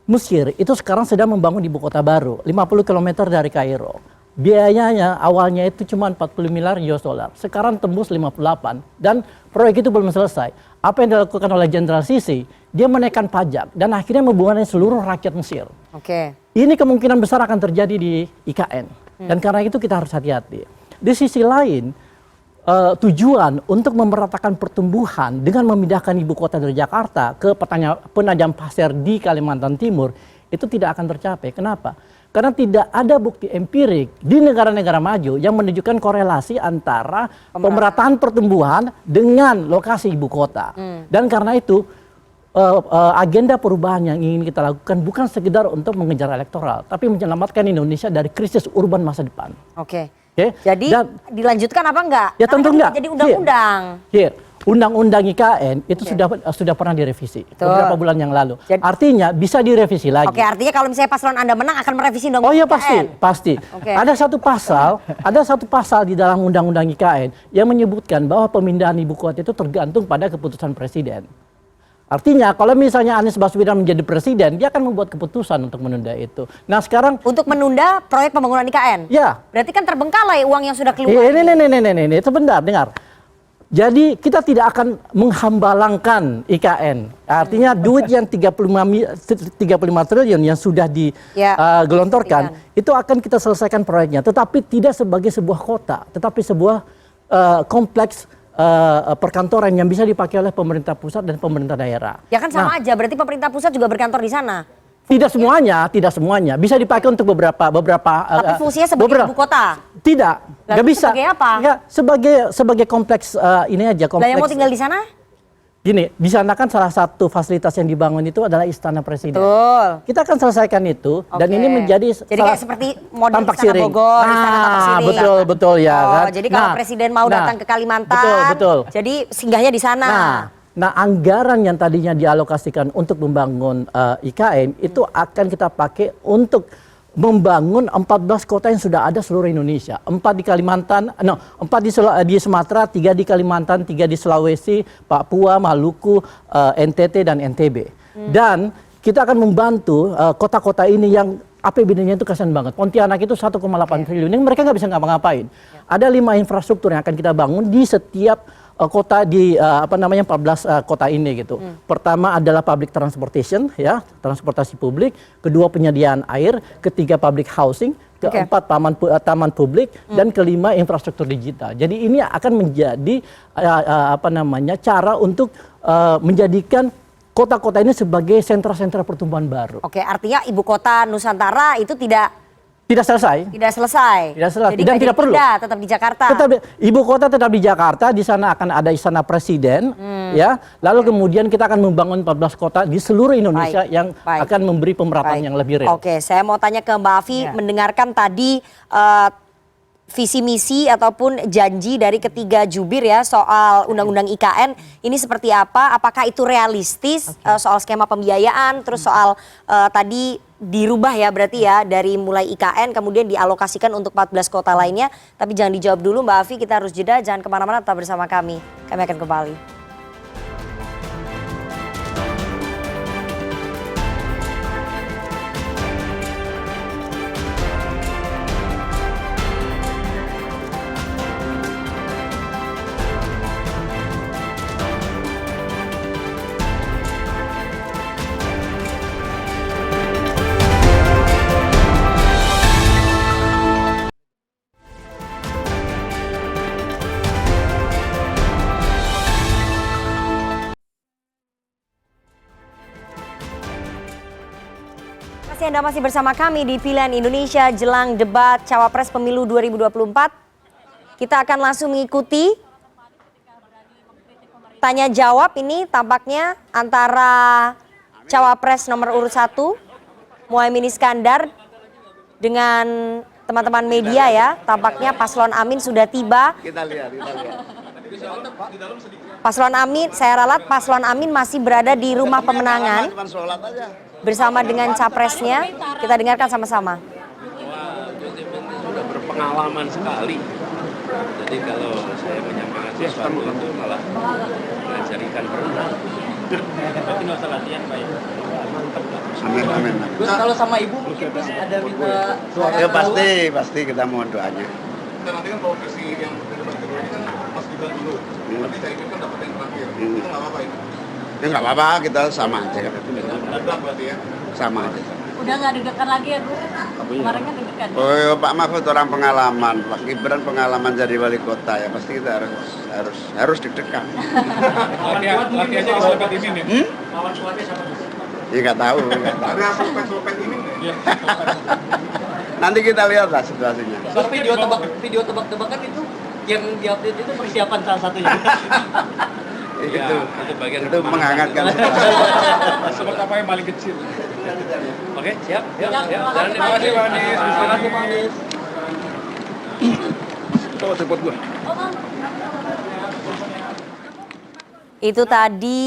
Mesir itu sekarang sedang membangun ibu kota baru, 50 km dari Kairo. Biayanya awalnya itu cuma 40 miliar US dollar. Sekarang tembus 58 dan proyek itu belum selesai. Apa yang dilakukan oleh Jenderal Sisi, dia menaikkan pajak dan akhirnya membebani seluruh rakyat Mesir. Oke. Ini kemungkinan besar akan terjadi di IKN. Dan karena itu kita harus hati-hati. Di sisi lain, tujuan untuk memeratakan pertumbuhan dengan memindahkan ibu kota dari Jakarta ke Penajam Pasir di Kalimantan Timur itu tidak akan tercapai. Kenapa? Karena tidak ada bukti empirik di negara-negara maju yang menunjukkan korelasi antara pemerataan pertumbuhan dengan lokasi ibu kota. Dan karena itu agenda perubahan yang ingin kita lakukan bukan sekedar untuk mengejar elektoral, tapi menyelamatkan Indonesia dari krisis urban masa depan. Oke. Oke? Jadi dilanjutkan apa enggak? Ya tentu Karena kan enggak. Jadi undang-undang. Undang-undang IKN itu sudah pernah direvisi beberapa bulan yang lalu. Artinya bisa direvisi lagi. Oke, artinya kalau misalnya paslon Anda menang akan merevisi undang-undang Oh iya IKN. pasti. Oke. Ada satu pasal di dalam undang-undang IKN yang menyebutkan bahwa pemindahan ibu kota itu tergantung pada keputusan presiden. Artinya kalau misalnya Anies Baswedan menjadi presiden, dia akan membuat keputusan untuk menunda itu. Nah sekarang Untuk menunda proyek pembangunan IKN? Ya. Berarti kan terbengkalai uang yang sudah keluar. Ini, sebentar, dengar. Jadi kita tidak akan menghambalangkan IKN. Artinya duit yang 35 triliun yang sudah digelontorkan, itu akan kita selesaikan proyeknya. Tetapi tidak sebagai sebuah kota, tetapi sebuah kompleks perkantoran yang bisa dipakai oleh pemerintah pusat dan pemerintah daerah. Ya kan sama aja, berarti pemerintah pusat juga berkantor di sana. Tidak semuanya. Bisa dipakai untuk beberapa. Tapi fungsinya sebagai ibu kota? Tidak, nggak bisa. Sebagai apa? Ya, sebagai kompleks ini aja. Lah yang mau tinggal di sana? Gini, di sana kan salah satu fasilitas yang dibangun itu adalah Istana Presiden. Betul. Kita akan selesaikan itu dan ini menjadi jadi kayak seperti model Tampak Istana Siring. Bogor, Istana Tampak Siring. Betul ya kan. Jadi kalau presiden mau datang ke Kalimantan, betul. jadi singgahnya di sana. Nah, anggaran yang tadinya dialokasikan untuk membangun IKN itu akan kita pakai untuk membangun 14 kota yang sudah ada seluruh Indonesia. 4 di Kalimantan, 4 di Sumatera, 3 di Kalimantan, 3 di Sulawesi, Papua, Maluku, NTT dan NTB. Dan kita akan membantu kota-kota ini yang APBD-nya itu kasihan banget. Pontianak itu 1,8 triliun. Ini mereka nggak bisa ngapa-ngapain. Ada 5 infrastruktur yang akan kita bangun di setiap kota di 14 kota ini gitu. Pertama adalah public transportation ya, transportasi publik, kedua penyediaan air, ketiga public housing, keempat taman publik dan kelima infrastruktur digital. Jadi ini akan menjadi cara untuk menjadikan kota-kota ini sebagai sentra-sentra pertumbuhan baru. Oke, artinya ibu kota Nusantara itu tidak selesai. Jadi dan tidak perlu. Tetap di Jakarta. Ibu kota tetap di Jakarta. Di sana akan ada Istana Presiden, ya. Lalu kemudian kita akan membangun 14 kota di seluruh Indonesia yang akan memberi pemerataan yang lebih real. Oke, saya mau tanya ke Mbak Afi, mendengarkan tadi visi misi ataupun janji dari ketiga jubir ya soal undang-undang IKN ini seperti apa? Apakah itu realistis soal skema pembiayaan, terus soal tadi dirubah ya berarti ya dari mulai IKN kemudian dialokasikan untuk 14 kota lainnya. Tapi jangan dijawab dulu Mbak Afi, kita harus jeda, jangan kemana-mana, tetap bersama kami. Kami akan kembali. kasih Anda masih bersama kami di Pilihan Indonesia jelang debat Cawapres Pemilu 2024. Kita akan langsung mengikuti tanya jawab ini tampaknya antara Cawapres nomor urut 1 Muhaimin Iskandar dengan teman-teman media ya. Tampaknya Paslon Amin sudah tiba. Kita lihat. Paslon Amin, saya ralat Paslon Amin masih berada di rumah pemenangan bersama dengan capresnya. Kita dengarkan sama-sama. Sudah berpengalaman sekali. Jadi kalau saya menyemangati sesuatu itu malah belajar ikan berenang. Tapi nggak usah latihan Pak. Amin. Gus, kalau sama ibu mungkin Gus ada minta Ya pasti kita mohon doanya. Nanti kan kalau versi yang debat kedua ini kan Mas Gibran dulu. Nanti Caimin kan dapat yang terakhir. Itu nggak apa-apa ini. Ya nggak apa-apa, kita sama aja. Mudah berarti ya. Sama aja. udah nggak deg-degan lagi ya Gus? Kemarin kan deg-degan. Oh iya, Pak Mahfud orang pengalaman, Pak Gibran pengalaman jadi wali kota ya pasti kita harus deg-degan. Latihannya di Sultan ini nih. Lawan kuatnya siapa Gus? Ya nggak tahu. Ada Sultan ini nih. Nanti kita lihat lah situasinya. Terus video tebak-tebakan itu yang diupdate itu persiapan salah satunya. Itu bagian itu menghangatkan. Sebab apa yang paling kecil? Oke, siap. Terima kasih Pak Anies. Terima kasih Pak Anies. Coba support gua. Itu tadi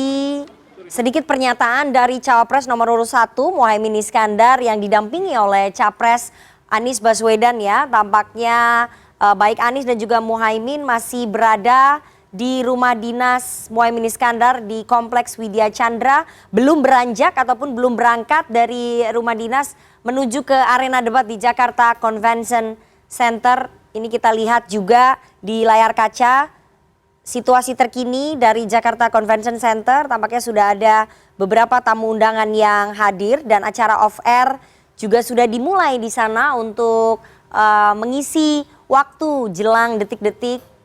sedikit pernyataan dari Cawapres nomor urut 1 Muhaimin Iskandar yang didampingi oleh Capres Anies Baswedan ya. Tampaknya baik Anies dan juga Muhaimin masih berada di rumah dinas Muhaimin Iskandar di Kompleks Widya Chandra, belum beranjak ataupun belum berangkat dari rumah dinas menuju ke arena debat di Jakarta Convention Center. Ini kita lihat juga di layar kaca situasi terkini dari Jakarta Convention Center. Tampaknya sudah ada beberapa tamu undangan yang hadir dan acara off air juga sudah dimulai di sana untuk mengisi waktu jelang detik-detik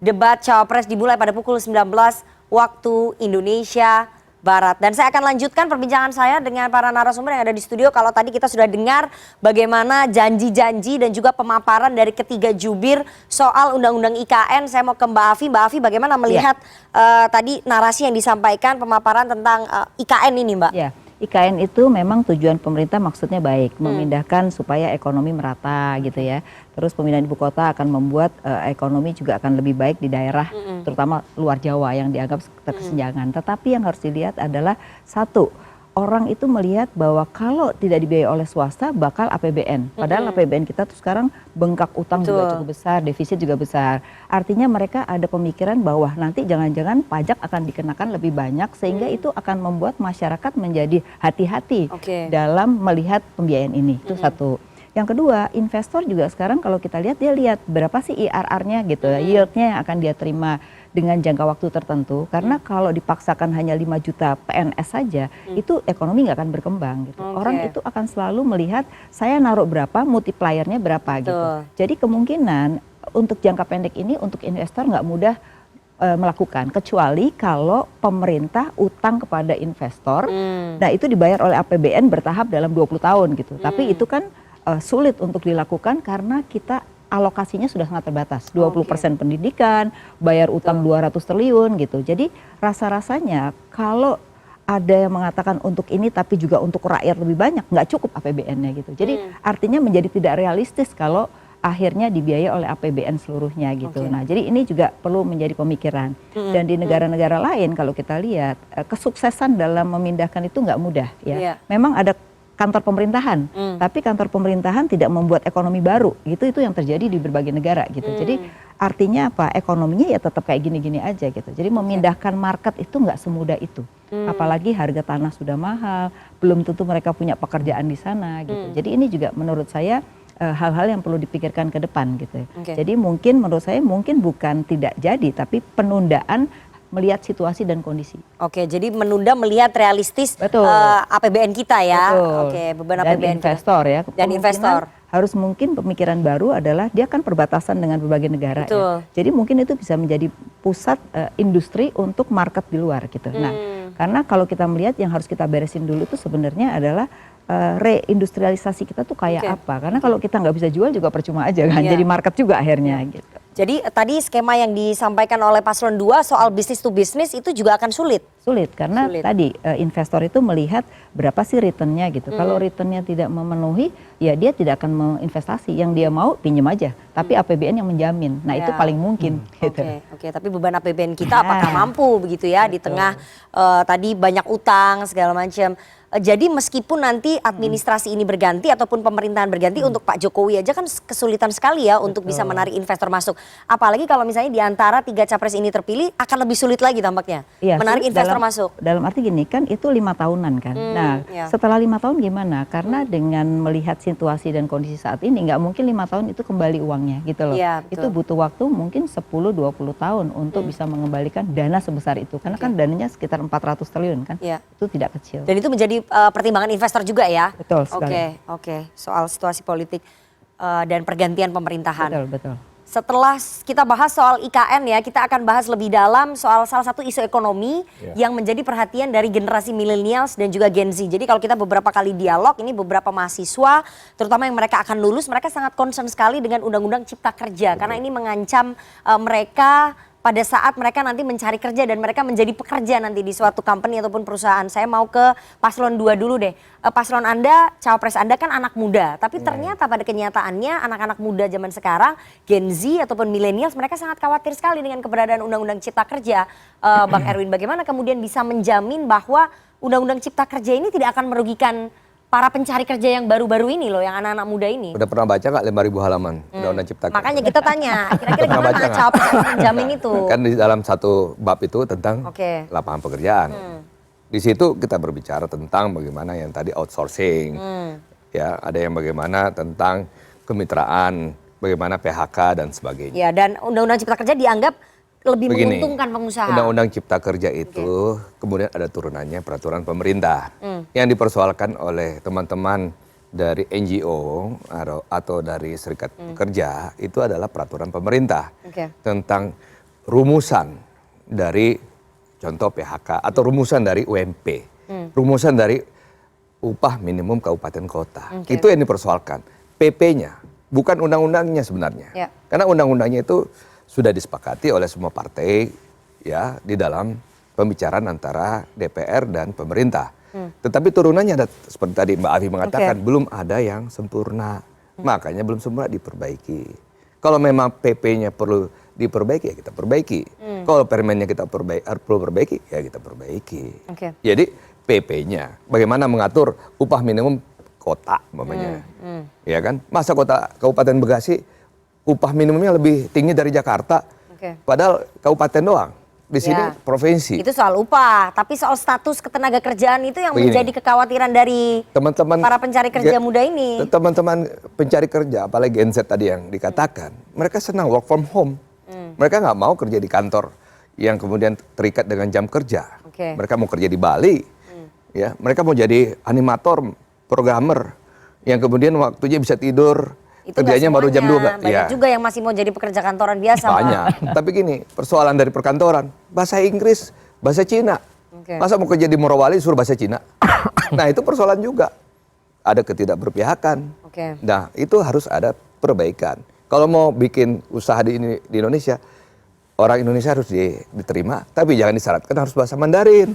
debat Cawapres dimulai pada pukul 19 waktu Indonesia Barat. Dan saya akan lanjutkan perbincangan saya dengan para narasumber yang ada di studio. Kalau tadi kita sudah dengar bagaimana janji-janji dan juga pemaparan dari ketiga jubir soal Undang-Undang IKN. Saya mau ke Mbak Afi. Mbak Afi bagaimana melihat tadi narasi yang disampaikan pemaparan tentang IKN ini Mbak? Ya, IKN itu memang tujuan pemerintah maksudnya baik, memindahkan supaya ekonomi merata gitu ya. Terus pemindahan ibu kota akan membuat ekonomi juga akan lebih baik di daerah, terutama luar Jawa yang dianggap kesenjangan. Tetapi yang harus dilihat adalah satu, orang itu melihat bahwa kalau tidak dibiayai oleh swasta bakal APBN. Padahal APBN kita tuh sekarang bengkak utang juga cukup besar, defisit juga besar. Artinya mereka ada pemikiran bahwa nanti jangan-jangan pajak akan dikenakan lebih banyak sehingga itu akan membuat masyarakat menjadi hati-hati dalam melihat pembiayaan ini. Itu satu. Yang kedua, investor juga sekarang kalau kita lihat dia lihat berapa sih IRR-nya gitu, yield-nya yang akan dia terima dengan jangka waktu tertentu. Karena kalau dipaksakan hanya 5 juta PNS saja, itu ekonomi nggak akan berkembang gitu. Orang itu akan selalu melihat saya naruh berapa, multipliernya berapa gitu. Jadi kemungkinan untuk jangka pendek ini untuk investor nggak mudah melakukan, kecuali kalau pemerintah utang kepada investor, nah itu dibayar oleh APBN bertahap dalam 20 tahun gitu. Tapi itu kan sulit untuk dilakukan karena kita alokasinya sudah sangat terbatas, 20% pendidikan, bayar utang 200 triliun gitu. Jadi rasa-rasanya kalau ada yang mengatakan untuk ini tapi juga untuk rakyat lebih banyak, nggak cukup APBN-nya gitu. Jadi artinya menjadi tidak realistis kalau akhirnya dibiayai oleh APBN seluruhnya gitu. Nah jadi ini juga perlu menjadi pemikiran. Dan di negara-negara lain kalau kita lihat kesuksesan dalam memindahkan itu nggak mudah ya. Memang ada kantor pemerintahan, tapi kantor pemerintahan tidak membuat ekonomi baru, gitu itu yang terjadi di berbagai negara gitu. Jadi artinya apa? Ekonominya ya tetap kayak gini-gini aja gitu. Jadi memindahkan market itu nggak semudah itu, apalagi harga tanah sudah mahal, belum tentu mereka punya pekerjaan di sana gitu. Jadi ini juga menurut saya hal-hal yang perlu dipikirkan ke depan gitu. Jadi mungkin menurut saya mungkin bukan tidak jadi, tapi penundaan melihat situasi dan kondisi. Oke, jadi menunda melihat realistis APBN kita ya. Oke, beban dan APBN investor kita. Ya. Dan investor. Harus mungkin pemikiran baru adalah dia kan perbatasan dengan berbagai negara ya. Jadi mungkin itu bisa menjadi pusat industri untuk market di luar gitu. Nah, karena kalau kita melihat yang harus kita beresin dulu itu sebenarnya adalah reindustrialisasi kita tuh kayak apa. Karena kalau kita nggak bisa jual juga percuma aja kan. Jadi market juga akhirnya gitu. Jadi tadi skema yang disampaikan oleh Paslon 2 soal bisnis to bisnis itu juga akan sulit. Sulit karena tadi investor itu melihat berapa sih returnnya gitu. Kalau returnnya tidak memenuhi, ya dia tidak akan menginvestasi. Yang dia mau pinjam aja, tapi APBN yang menjamin. Nah itu paling mungkin. Oke. Tapi beban APBN kita apakah mampu begitu ya di tengah tadi banyak utang segala macam. Jadi meskipun nanti administrasi ini berganti ataupun pemerintahan berganti, untuk Pak Jokowi aja kan kesulitan sekali ya untuk bisa menarik investor masuk. Apalagi kalau misalnya di antara 3 capres ini terpilih, akan lebih sulit lagi tampaknya menarik investor masuk. Dalam arti gini kan itu 5 tahunan kan. Nah setelah 5 tahun gimana? Karena dengan melihat situasi dan kondisi saat ini nggak mungkin 5 tahun itu kembali uangnya gitu loh. Itu butuh waktu mungkin 10-20 tahun untuk bisa mengembalikan dana sebesar itu. Karena kan dananya sekitar 400 triliun kan. Itu tidak kecil. Dan itu menjadi pertimbangan investor juga ya. Betul sekali. Oke. Soal situasi politik dan pergantian pemerintahan. Betul. Setelah kita bahas soal IKN ya, kita akan bahas lebih dalam soal salah satu isu ekonomi yang menjadi perhatian dari generasi millennials dan juga Gen Z. Jadi kalau kita beberapa kali dialog, ini beberapa mahasiswa, terutama yang mereka akan lulus, mereka sangat concern sekali dengan Undang-Undang Cipta Kerja. Karena ini mengancam mereka pada saat mereka nanti mencari kerja dan mereka menjadi pekerja nanti di suatu company ataupun perusahaan. Saya mau ke Paslon 2 dulu deh. Paslon Anda, cawapres Anda kan anak muda. Tapi ternyata pada kenyataannya anak-anak muda zaman sekarang, Gen Z ataupun millennials, mereka sangat khawatir sekali dengan keberadaan Undang-Undang Cipta Kerja. Bang Erwin, bagaimana kemudian bisa menjamin bahwa Undang-Undang Cipta Kerja ini tidak akan merugikan para pencari kerja yang baru-baru ini loh, yang anak-anak muda ini? Udah pernah baca nggak 5.000 halaman Undang-Undang Cipta Kerja? Makanya kita tanya, kira-kira gimana cawapres menjamin itu? Kan di dalam satu bab itu tentang lapangan pekerjaan. Di situ kita berbicara tentang bagaimana yang tadi outsourcing, ya ada yang bagaimana tentang kemitraan, bagaimana PHK dan sebagainya. Ya, dan Undang-Undang Cipta Kerja dianggap lebih menguntungkan pengusaha. Undang-Undang Cipta Kerja itu kemudian ada turunannya peraturan pemerintah yang dipersoalkan oleh teman-teman dari NGO atau dari serikat pekerja, itu adalah peraturan pemerintah tentang rumusan dari contoh PHK atau rumusan dari UMP, rumusan dari upah minimum kabupaten kota. Itu yang dipersoalkan. PP-nya, bukan undang-undangnya sebenarnya. Karena undang-undangnya itu sudah disepakati oleh semua partai ya di dalam pembicaraan antara DPR dan pemerintah. Tetapi turunannya ada seperti tadi Mbak Afi mengatakan belum ada yang sempurna. Makanya belum sempurna diperbaiki. Kalau memang PP-nya perlu diperbaiki ya kita perbaiki. Kalau permennya kita perlu perbaiki ya kita perbaiki. Jadi PP-nya bagaimana mengatur upah minimum kota umpamanya. Ya kan? Masa kota Kabupaten Bekasi upah minimumnya lebih tinggi dari Jakarta, padahal kabupaten doang. Di sini provinsi. Itu soal upah, tapi soal status ketenaga kerjaan itu yang menjadi kekhawatiran dari teman-teman para pencari kerja muda ini. Teman-teman pencari kerja, apalagi Gen Z tadi yang dikatakan, mereka senang work from home. Mereka nggak mau kerja di kantor yang kemudian terikat dengan jam kerja. Mereka mau kerja di Bali, ya. Mereka mau jadi animator, programmer, yang kemudian waktunya bisa tidur. Itu kerjanya baru jam 2. Banyak juga yang masih mau jadi pekerja kantoran biasa. Banyak. Tapi gini, persoalan dari perkantoran, bahasa Inggris, bahasa Cina. Masa mau kerja di Morowali suruh bahasa Cina? Nah itu persoalan juga. Ada ketidakberpihakan. Nah itu harus ada perbaikan. Kalau mau bikin usaha di Indonesia, orang Indonesia harus diterima, tapi jangan disyaratkan harus bahasa Mandarin.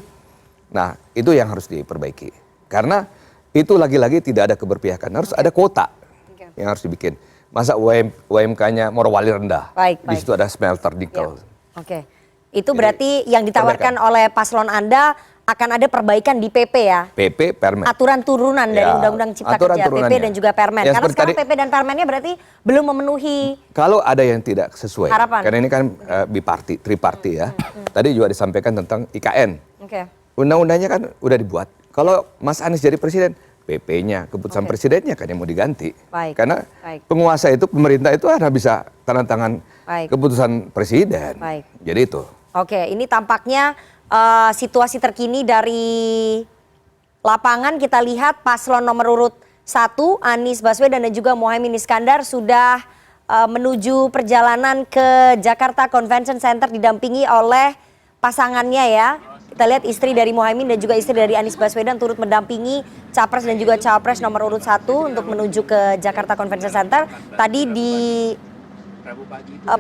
Nah itu yang harus diperbaiki. Karena itu lagi-lagi tidak ada keberpihakan, harus ada kuota yang harus dibikin. Masa UMK-nya Morowali rendah, di situ ada smelter nikel. Itu berarti yang ditawarkan oleh paslon Anda akan ada perbaikan di PP ya? PP, Permen. Aturan turunan dari Undang-Undang Cipta Kerja, PP dan juga Permen. Ya, karena sekarang PP dan Permennya berarti belum memenuhi. Kalau ada yang tidak sesuai, harapan. Karena ini kan biparti, triparti ya. Tadi juga disampaikan tentang IKN. Undang-undangnya kan udah dibuat. Kalau Mas Anies jadi presiden, PP-nya, keputusan presidennya kan yang mau diganti. Karena penguasa itu, pemerintah itu hanya bisa tanda tangan keputusan presiden. Jadi itu. Ini tampaknya situasi terkini dari lapangan. Kita lihat paslon nomor urut 1, Anies Baswedan dan juga Mohaimin Iskandar sudah menuju perjalanan ke Jakarta Convention Center didampingi oleh pasangannya ya. Kita lihat istri dari Muhaimin dan juga istri dari Anies Baswedan turut mendampingi Capres dan juga Cawapres nomor urut 1 untuk menuju ke Jakarta Convention Center. Tadi di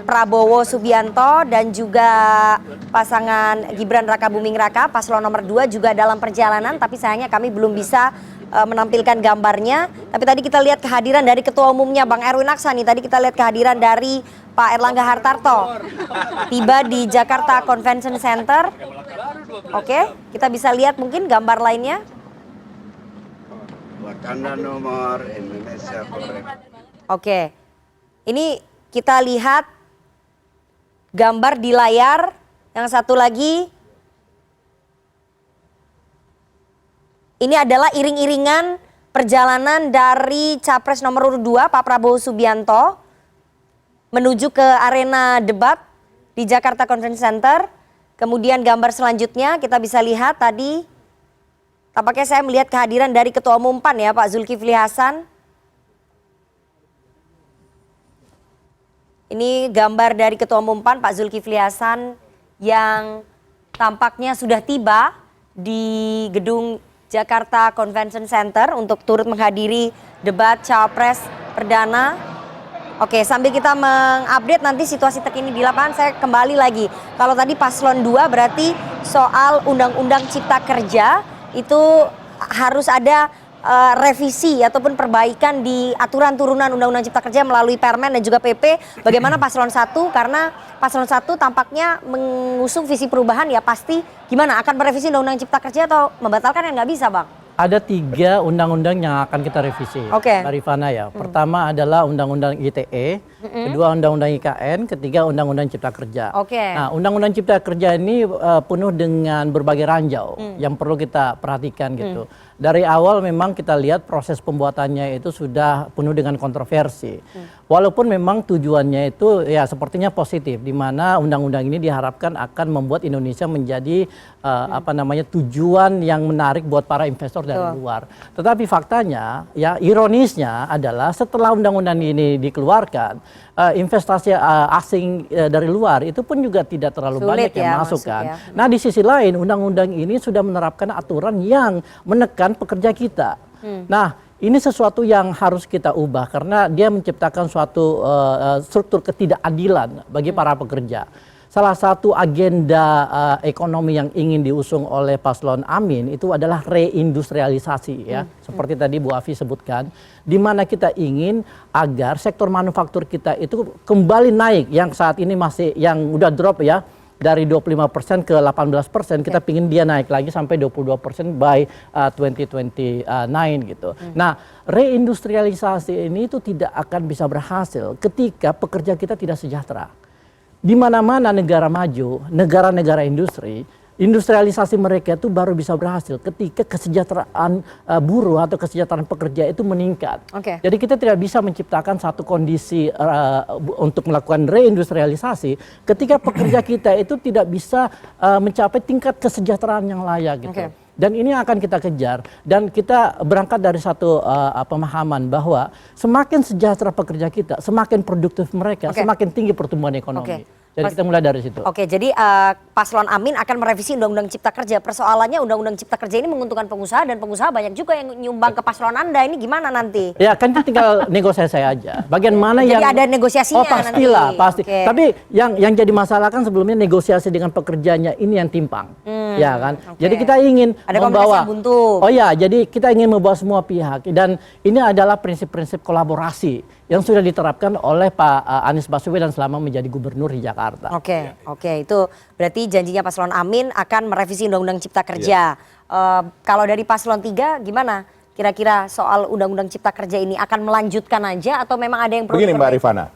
Prabowo Subianto dan juga pasangan Gibran Raka Buming Raka, paslon nomor 2 juga dalam perjalanan, tapi sayangnya kami belum bisa menampilkan gambarnya. Tapi tadi kita lihat kehadiran dari Ketua Umumnya Bang Erwin Aksani, tadi kita lihat kehadiran dari Pak Erlangga Hartarto tiba di Jakarta Convention Center. Oke, kita bisa lihat mungkin gambar lainnya. Wakanda nomor Indonesia forever. Oke, ini kita lihat gambar di layar. Yang satu lagi, ini adalah iring-iringan perjalanan dari Capres nomor urut 2 Pak Prabowo Subianto menuju ke arena debat di Jakarta Convention Center. Kemudian gambar selanjutnya kita bisa lihat tadi, tampaknya saya melihat kehadiran dari Ketua Umum PAN ya Pak Zulkifli Hasan. Ini gambar dari Ketua Umum PAN Pak Zulkifli Hasan yang tampaknya sudah tiba di gedung Jakarta Convention Center untuk turut menghadiri debat Cawapres Perdana. Oke, sambil kita mengupdate nanti situasi terkini di lapangan, saya kembali lagi. Kalau tadi paslon 2 berarti soal Undang-Undang Cipta Kerja itu harus ada revisi ataupun perbaikan di aturan turunan Undang-Undang Cipta Kerja melalui Permen dan juga PP. Bagaimana paslon 1? Karena paslon 1 tampaknya mengusung visi perubahan, ya pasti gimana? Akan merevisi Undang-Undang Cipta Kerja atau membatalkan, yang nggak bisa Bang? Ada 3 undang-undang yang akan kita revisi, Oke. Mbak Rifana ya. Pertama adalah Undang-Undang ITE, kedua Undang-Undang IKN, ketiga Undang-Undang Cipta Kerja. Oke. Nah, Undang-Undang Cipta Kerja ini penuh dengan berbagai ranjau yang perlu kita perhatikan gitu. Dari awal memang kita lihat proses pembuatannya itu sudah penuh dengan kontroversi. Walaupun memang tujuannya itu ya sepertinya positif, di mana undang-undang ini diharapkan akan membuat Indonesia menjadi tujuan yang menarik buat para investor dari luar. Tetapi faktanya, ya ironisnya adalah setelah undang-undang ini dikeluarkan, investasi asing dari luar itu pun juga tidak terlalu banyak yang masuk kan. Nah di sisi lain undang-undang ini sudah menerapkan aturan yang menekan pekerja kita. Nah ini sesuatu yang harus kita ubah karena dia menciptakan suatu struktur ketidakadilan bagi para pekerja. Salah satu agenda ekonomi yang ingin diusung oleh paslon Amin itu adalah reindustrialisasi ya. Seperti tadi Bu Afi sebutkan, di mana kita ingin agar sektor manufaktur kita itu kembali naik yang saat ini masih yang udah drop ya. Dari 25% ke 18%, kita pingin dia naik lagi sampai 22% by 2029 gitu. Nah, reindustrialisasi ini itu tidak akan bisa berhasil ketika pekerja kita tidak sejahtera. Di mana-mana negara maju, negara-negara industri, industrialisasi mereka itu baru bisa berhasil ketika kesejahteraan buruh atau kesejahteraan pekerja itu meningkat. Jadi kita tidak bisa menciptakan satu kondisi untuk melakukan reindustrialisasi ketika pekerja kita itu tidak bisa mencapai tingkat kesejahteraan yang layak gitu. Dan ini akan kita kejar dan kita berangkat dari satu pemahaman bahwa semakin sejahtera pekerja kita, semakin produktif mereka, semakin tinggi pertumbuhan ekonomi. Jadi kita mulai dari situ. Oke, jadi paslon Amin akan merevisi Undang-Undang Cipta Kerja. Persoalannya Undang-Undang Cipta Kerja ini menguntungkan pengusaha dan pengusaha banyak juga yang nyumbang ke paslon Anda. Ini gimana nanti? Ya kan tinggal negosiasi aja. Bagian mana jadi yang ada negosiasinya pastilah, nanti. pasti. Tapi yang jadi masalah kan sebelumnya negosiasi dengan pekerjanya ini yang timpang. Ya kan? Jadi kita ingin ada membawa buntu. Oh ya, jadi kita ingin membawa semua pihak dan ini adalah prinsip-prinsip kolaborasi yang sudah diterapkan oleh Pak Anies Baswedan selama menjadi gubernur di Jakarta. Oke, itu berarti janjinya paslon Amin akan merevisi Undang-Undang Cipta Kerja. Kalau dari paslon 3 gimana? Kira-kira soal Undang-Undang Cipta Kerja ini akan melanjutkan aja atau memang ada yang perlu Begini Mbak Rifana,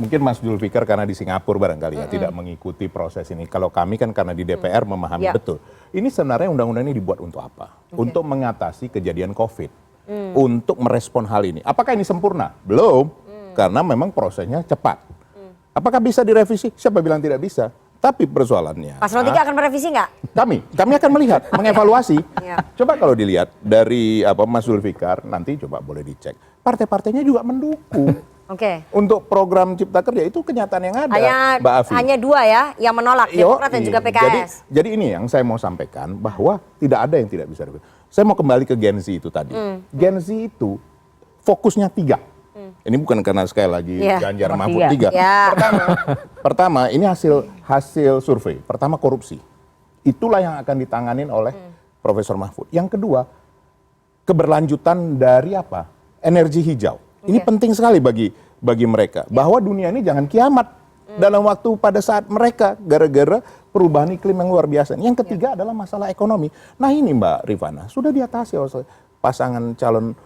mungkin Mas Zulfikar karena di Singapura barangkali ya tidak mengikuti proses ini. Kalau kami kan karena di DPR memahami betul. Ini sebenarnya undang-undang ini dibuat untuk apa? Untuk mengatasi kejadian COVID. Untuk merespon hal ini. Apakah ini sempurna? Belum. Karena memang prosesnya cepat. Apakah bisa direvisi? Siapa bilang tidak bisa? Tapi persoalannya. Paslon 3 akan merevisi nggak? Kami akan melihat, mengevaluasi. Coba kalau dilihat dari Mas Zulfikar, nanti coba boleh dicek. Partai-partainya juga mendukung. Oke. Untuk program Cipta Kerja itu kenyataan yang ada, Mbak Afi. Hanya 2 ya yang menolak, Demokrat dan juga PKS. Jadi ini yang saya mau sampaikan bahwa tidak ada yang tidak bisa dilakukan. Saya mau kembali ke Gen Z itu tadi. Gen Z itu fokusnya 3. Ini bukan karena sekali lagi Ganjar Mahfud 3. Pertama, ini hasil survei. Pertama korupsi. Itulah yang akan ditanganin oleh Profesor Mahfud. Yang kedua, keberlanjutan dari apa? Energi hijau. Ini penting sekali bagi mereka. Bahwa dunia ini jangan kiamat dalam waktu pada saat mereka gara-gara perubahan iklim yang luar biasa. Yang ketiga adalah masalah ekonomi. Nah ini Mbak Rifana, sudah diatasi oleh pasangan calon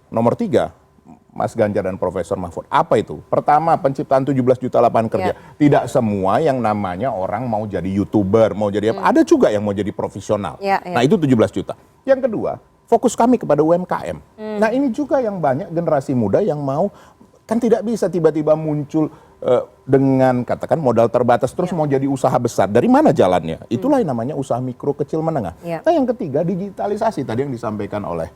nomor 3. Mas Ganjar dan Profesor Mahfud. Apa itu? Pertama, penciptaan 17 juta lapangan kerja. Tidak semua yang namanya orang mau jadi YouTuber, mau jadi apa. Ada juga yang mau jadi profesional. Nah itu 17 juta. Yang kedua, fokus kami kepada UMKM. Nah ini juga yang banyak generasi muda yang mau, kan tidak bisa tiba-tiba muncul dengan katakan modal terbatas terus mau jadi usaha besar. Dari mana jalannya? Itulah yang namanya usaha mikro, kecil, menengah. Nah yang ketiga, digitalisasi. Tadi yang disampaikan oleh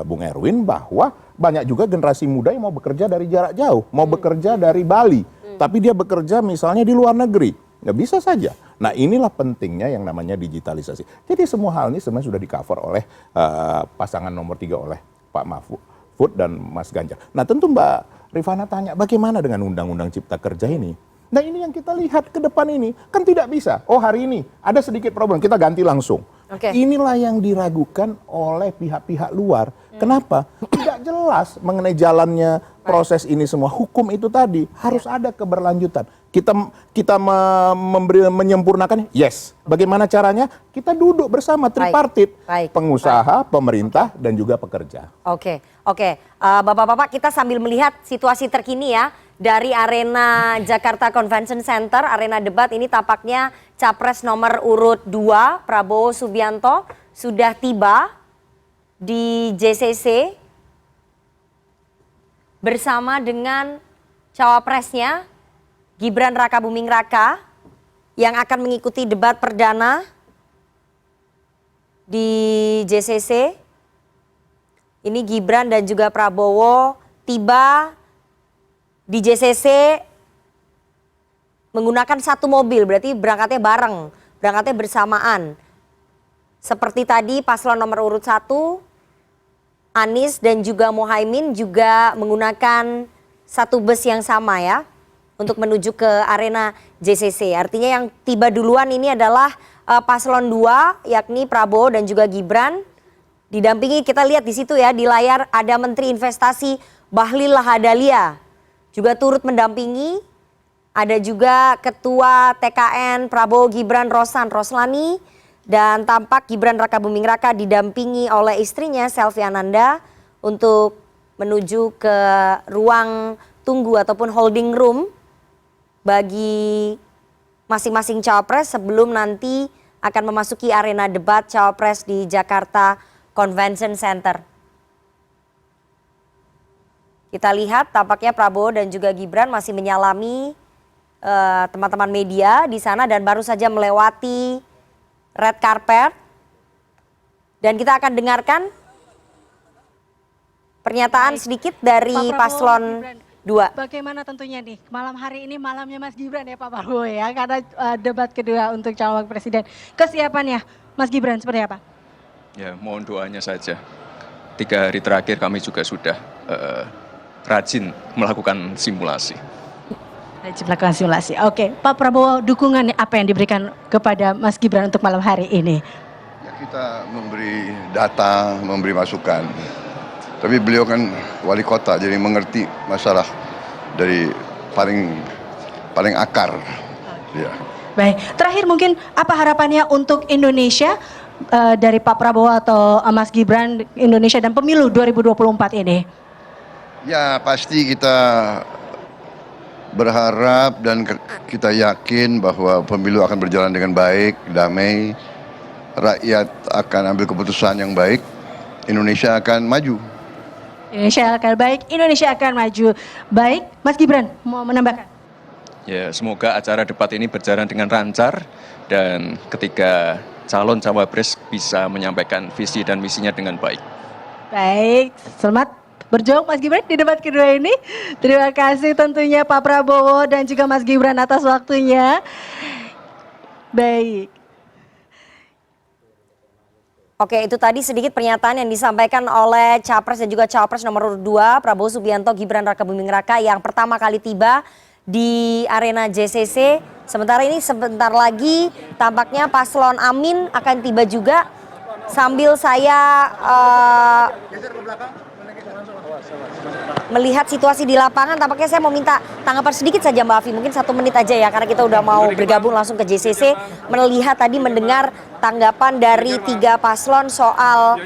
Bung Erwin bahwa banyak juga generasi muda yang mau bekerja dari jarak jauh, mau bekerja dari Bali, tapi dia bekerja misalnya di luar negeri, nggak bisa saja. Nah inilah pentingnya yang namanya digitalisasi. Jadi semua hal ini sebenarnya sudah di-cover oleh pasangan nomor 3 oleh Pak Mahfud dan Mas Ganjar. Nah tentu Mbak Rifana tanya bagaimana dengan Undang-Undang Cipta Kerja ini? Nah ini yang kita lihat ke depan ini, kan tidak bisa. Oh hari ini ada sedikit problem, kita ganti langsung. Inilah yang diragukan oleh pihak-pihak luar. Kenapa? Tidak jelas mengenai jalannya proses ini semua. Hukum itu tadi harus ada keberlanjutan. Kita menyempurnakan, yes. Bagaimana caranya? Kita duduk bersama tripartit, pengusaha, pemerintah, dan juga pekerja. Oke. Bapak-bapak, kita sambil melihat situasi terkini ya dari arena Jakarta Convention Center, arena debat ini tampaknya Capres nomor urut 2 Prabowo Subianto sudah tiba di JCC bersama dengan cawapresnya Gibran Rakabuming Raka yang akan mengikuti debat perdana di JCC. Ini Gibran dan juga Prabowo tiba di JCC menggunakan satu mobil, berarti berangkatnya bareng, berangkatnya bersamaan. Seperti tadi paslon nomor urut 1, Anies dan juga Mohaimin juga menggunakan satu bus yang sama ya, untuk menuju ke arena JCC. Artinya yang tiba duluan ini adalah paslon 2, yakni Prabowo dan juga Gibran. Didampingi, kita lihat di situ ya, di layar ada Menteri Investasi Bahlil Lahadalia juga turut mendampingi. Ada juga Ketua TKN Prabowo Gibran Roslani, dan tampak Gibran Rakabuming Raka didampingi oleh istrinya Selvi Ananda untuk menuju ke ruang tunggu ataupun holding room bagi masing-masing cawapres sebelum nanti akan memasuki arena debat cawapres di Jakarta Convention Center. Kita lihat tampaknya Prabowo dan juga Gibran masih menyalami teman-teman media di sana dan baru saja melewati red carpet. Dan kita akan dengarkan pernyataan sedikit dari paslon 2. Bagaimana tentunya nih malam hari ini, malamnya Mas Gibran ya Pak Prabowo ya, karena debat kedua untuk calon wakil presiden. Kesiapannya Mas Gibran seperti apa? Ya mohon doanya saja. 3 hari terakhir kami juga sudah rajin melakukan simulasi. Melakukan simulasi. Oke, Pak Prabowo, dukungan apa yang diberikan kepada Mas Gibran untuk malam hari ini? Ya, kita memberi data, memberi masukan. Tapi beliau kan wali kota, jadi mengerti masalah dari paling akar. Ya. Baik, terakhir mungkin apa harapannya untuk Indonesia dari Pak Prabowo atau Mas Gibran, Indonesia dan pemilu 2024 ini? Ya pasti kita berharap dan kita yakin bahwa pemilu akan berjalan dengan baik, damai, rakyat akan ambil keputusan yang baik, Indonesia akan maju. Indonesia akan baik, Indonesia akan maju. Baik, Mas Gibran mau menambahkan? Ya semoga acara debat ini berjalan dengan lancar dan ketika calon cawapres bisa menyampaikan visi dan misinya dengan baik. Baik, selamat berjuang Mas Gibran di debat kedua ini. Terima kasih tentunya Pak Prabowo dan juga Mas Gibran atas waktunya. Baik. Oke, itu tadi sedikit pernyataan yang disampaikan oleh Capres dan juga Cawapres nomor urut 2 Prabowo Subianto Gibran Raka Buming Raka yang pertama kali tiba di arena JCC. Sementara ini sebentar lagi tampaknya Paslon Amin akan tiba juga. Sambil saya melihat situasi di lapangan, tampaknya saya mau minta tanggapan sedikit saja Mbak Afi, mungkin 1 menit aja ya, karena kita udah mau bergabung langsung ke JCC, melihat tadi mendengar tanggapan dari 3 paslon soal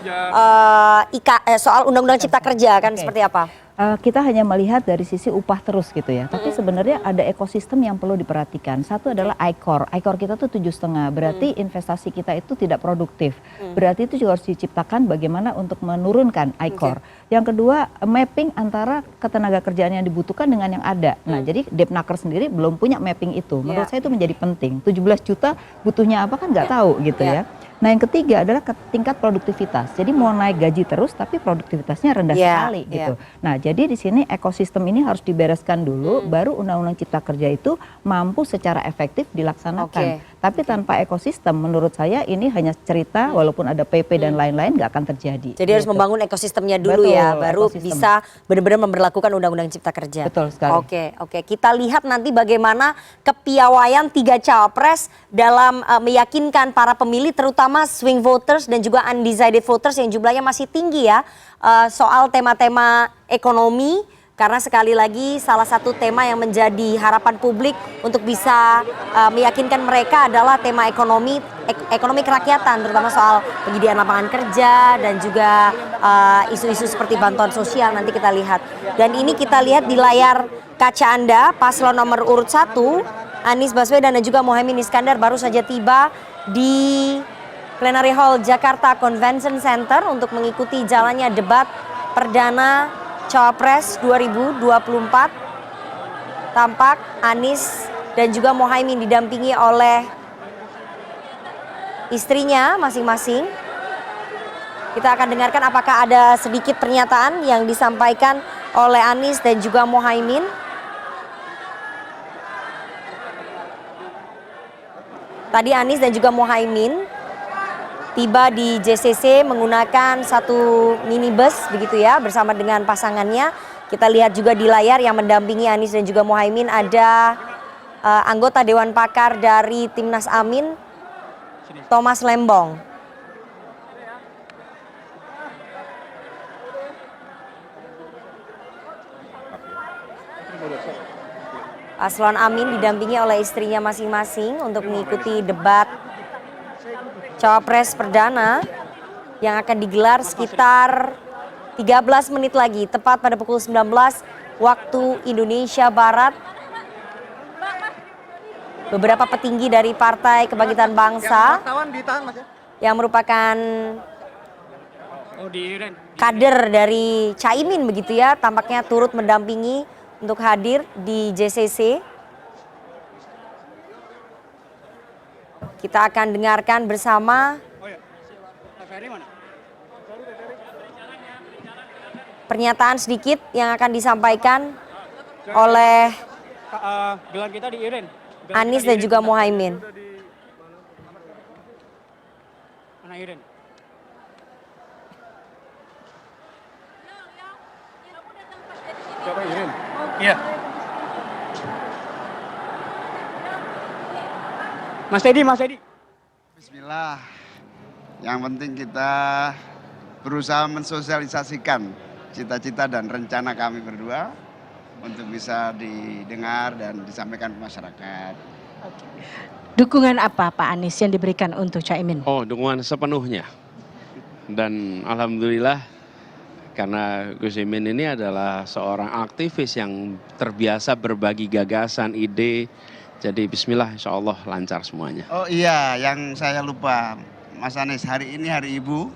soal Undang-Undang Cipta Kerja kan seperti apa? Kita hanya melihat dari sisi upah terus gitu ya, tapi sebenarnya ada ekosistem yang perlu diperhatikan. Satu adalah ICOR kita tuh 7,5, berarti investasi kita itu tidak produktif. Berarti itu juga harus diciptakan bagaimana untuk menurunkan ICOR. Yang kedua, mapping antara ketenaga kerjaan yang dibutuhkan dengan yang ada. Nah, jadi Depnaker sendiri belum punya mapping itu. Menurut saya itu menjadi penting. 17 juta butuhnya apa kan nggak tahu gitu ya. Nah, yang ketiga adalah tingkat produktivitas. Jadi mau naik gaji terus tapi produktivitasnya rendah sekali gitu. Nah, jadi di sini ekosistem ini harus dibereskan dulu, baru Undang-Undang Cipta Kerja itu mampu secara efektif dilaksanakan. Tapi tanpa ekosistem menurut saya ini hanya cerita, walaupun ada PP dan lain-lain nggak akan terjadi. Jadi harus membangun ekosistemnya dulu. Betul, ya, baru bisa benar-benar memberlakukan Undang-Undang Cipta Kerja. Betul sekali. Oke. Kita lihat nanti bagaimana kepiawaian 3 Cawapres dalam meyakinkan para pemilih, terutama swing voters dan juga undecided voters yang jumlahnya masih tinggi ya, soal tema-tema ekonomi. Karena sekali lagi salah satu tema yang menjadi harapan publik untuk bisa meyakinkan mereka adalah tema ekonomi kerakyatan, terutama soal penyediaan lapangan kerja dan juga isu-isu seperti bantuan sosial. Nanti kita lihat. Dan ini kita lihat di layar kaca Anda, paslon nomor urut 1 Anies Baswedan dan juga Mohaimin Iskandar baru saja tiba di Plenary Hall Jakarta Convention Center untuk mengikuti jalannya debat perdana Cawapres 2024. Tampak Anies dan juga Mohaimin didampingi oleh istrinya masing-masing. Kita akan dengarkan apakah ada sedikit pernyataan yang disampaikan oleh Anies dan juga Mohaimin. Tadi Anies dan juga Mohaimin tiba di JCC menggunakan satu minibus begitu ya, bersama dengan pasangannya. Kita lihat juga di layar yang mendampingi Anies dan juga Mohaimin ada anggota Dewan Pakar dari Timnas Amin, Thomas Lembong. Paslon Amin didampingi oleh istrinya masing-masing untuk mengikuti debat Cawapres perdana yang akan digelar sekitar 13 menit lagi, tepat pada pukul 19 waktu Indonesia Barat. Beberapa petinggi dari Partai Kebangkitan Bangsa yang merupakan kader dari Caimin begitu ya, tampaknya turut mendampingi untuk hadir di JCC. Kita akan dengarkan bersama pernyataan sedikit yang akan disampaikan oleh Anies dan juga Mohaimin. Iya. Mas Teddy. Bismillah. Yang penting kita berusaha mensosialisasikan cita-cita dan rencana kami berdua untuk bisa didengar dan disampaikan ke masyarakat. Dukungan apa Pak Anies yang diberikan untuk Caimin? Oh, dukungan sepenuhnya. Dan alhamdulillah karena Gus Imin ini adalah seorang aktivis yang terbiasa berbagi gagasan, ide. Jadi bismillah, insya Allah lancar semuanya. Oh iya, yang saya lupa, Mas Anies, hari ini Hari Ibu.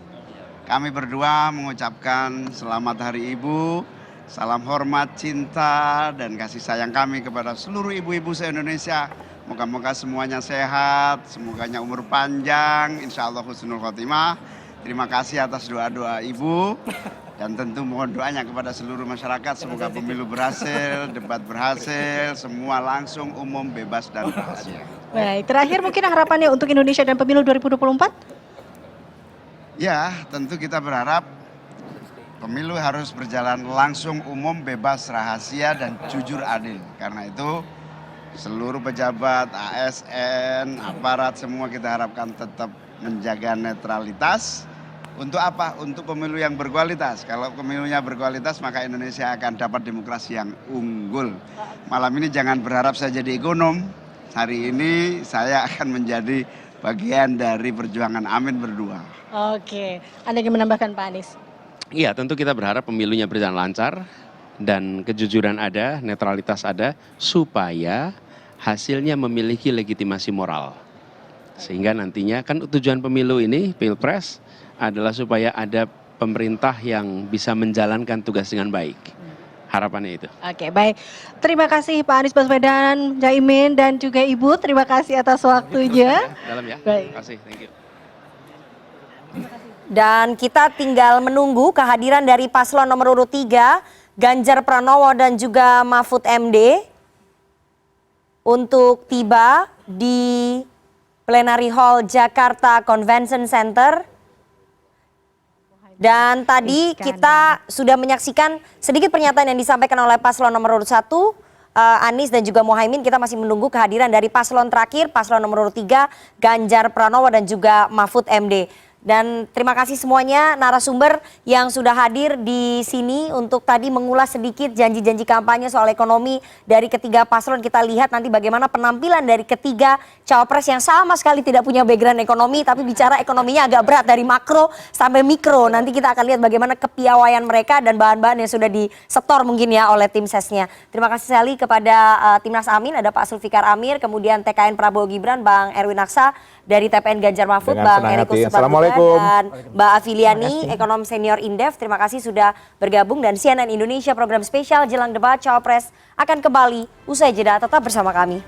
Kami berdua mengucapkan selamat Hari Ibu, salam hormat, cinta, dan kasih sayang kami kepada seluruh ibu-ibu se-Indonesia. Moga-moga semuanya sehat, semoganya umur panjang, insya Allah husnul khotimah. Terima kasih atas doa-doa Ibu. Dan tentu mohon doanya kepada seluruh masyarakat, semoga pemilu berhasil, debat berhasil, semua langsung, umum, bebas, dan rahasia. Baik, terakhir mungkin harapannya untuk Indonesia dan pemilu 2024? Ya, tentu kita berharap pemilu harus berjalan langsung, umum, bebas, rahasia, dan jujur adil. Karena itu seluruh pejabat, ASN, aparat, semua kita harapkan tetap menjaga netralitas. Untuk apa? Untuk pemilu yang berkualitas. Kalau pemilunya berkualitas, maka Indonesia akan dapat demokrasi yang unggul. Malam ini jangan berharap saya jadi ekonom. Hari ini saya akan menjadi bagian dari perjuangan Amin berdua. Oke, Anda ingin menambahkan Pak Anies? Iya, tentu kita berharap pemilunya berjalan lancar dan kejujuran ada, netralitas ada, supaya hasilnya memiliki legitimasi moral. Sehingga nantinya kan tujuan pemilu ini, Pilpres, adalah supaya ada pemerintah yang bisa menjalankan tugas dengan baik. Harapannya itu. Oke, baik. Terima kasih Pak Anies Baswedan, Caimin, dan juga Ibu. Terima kasih atas waktunya. Dalam ya. Baik. Terima kasih, thank you. Dan kita tinggal menunggu kehadiran dari paslon nomor urut 3, Ganjar Pranowo dan juga Mahfud MD untuk tiba di Plenary Hall Jakarta Convention Center. Dan tadi kita sudah menyaksikan sedikit pernyataan yang disampaikan oleh paslon nomor urut 1, Anies dan juga Mohaimin. Kita masih menunggu kehadiran dari paslon terakhir, paslon nomor urut 3, Ganjar Pranowo dan juga Mahfud MD. Dan terima kasih semuanya narasumber yang sudah hadir di sini untuk tadi mengulas sedikit janji-janji kampanye soal ekonomi dari ketiga paslon. Kita lihat nanti bagaimana penampilan dari ketiga cawapres yang sama sekali tidak punya background ekonomi, tapi bicara ekonominya agak berat dari makro sampai mikro. Nanti kita akan lihat bagaimana kepiawaian mereka dan bahan-bahan yang sudah disetor mungkin ya oleh tim sesnya. Terima kasih sekali kepada Timnas Amin, ada Pak Sulfikar Amir, kemudian TKN Prabowo Gibran, Bang Erwin Aksa, dari TPN Ganjar Mahfud, Bang Eriko Suparduga, dan Mbak Afiliani, ekonom senior Indef. Terima kasih sudah bergabung, dan CNN Indonesia program spesial jelang debat Cawapres akan kembali usai jeda. Tetap bersama kami.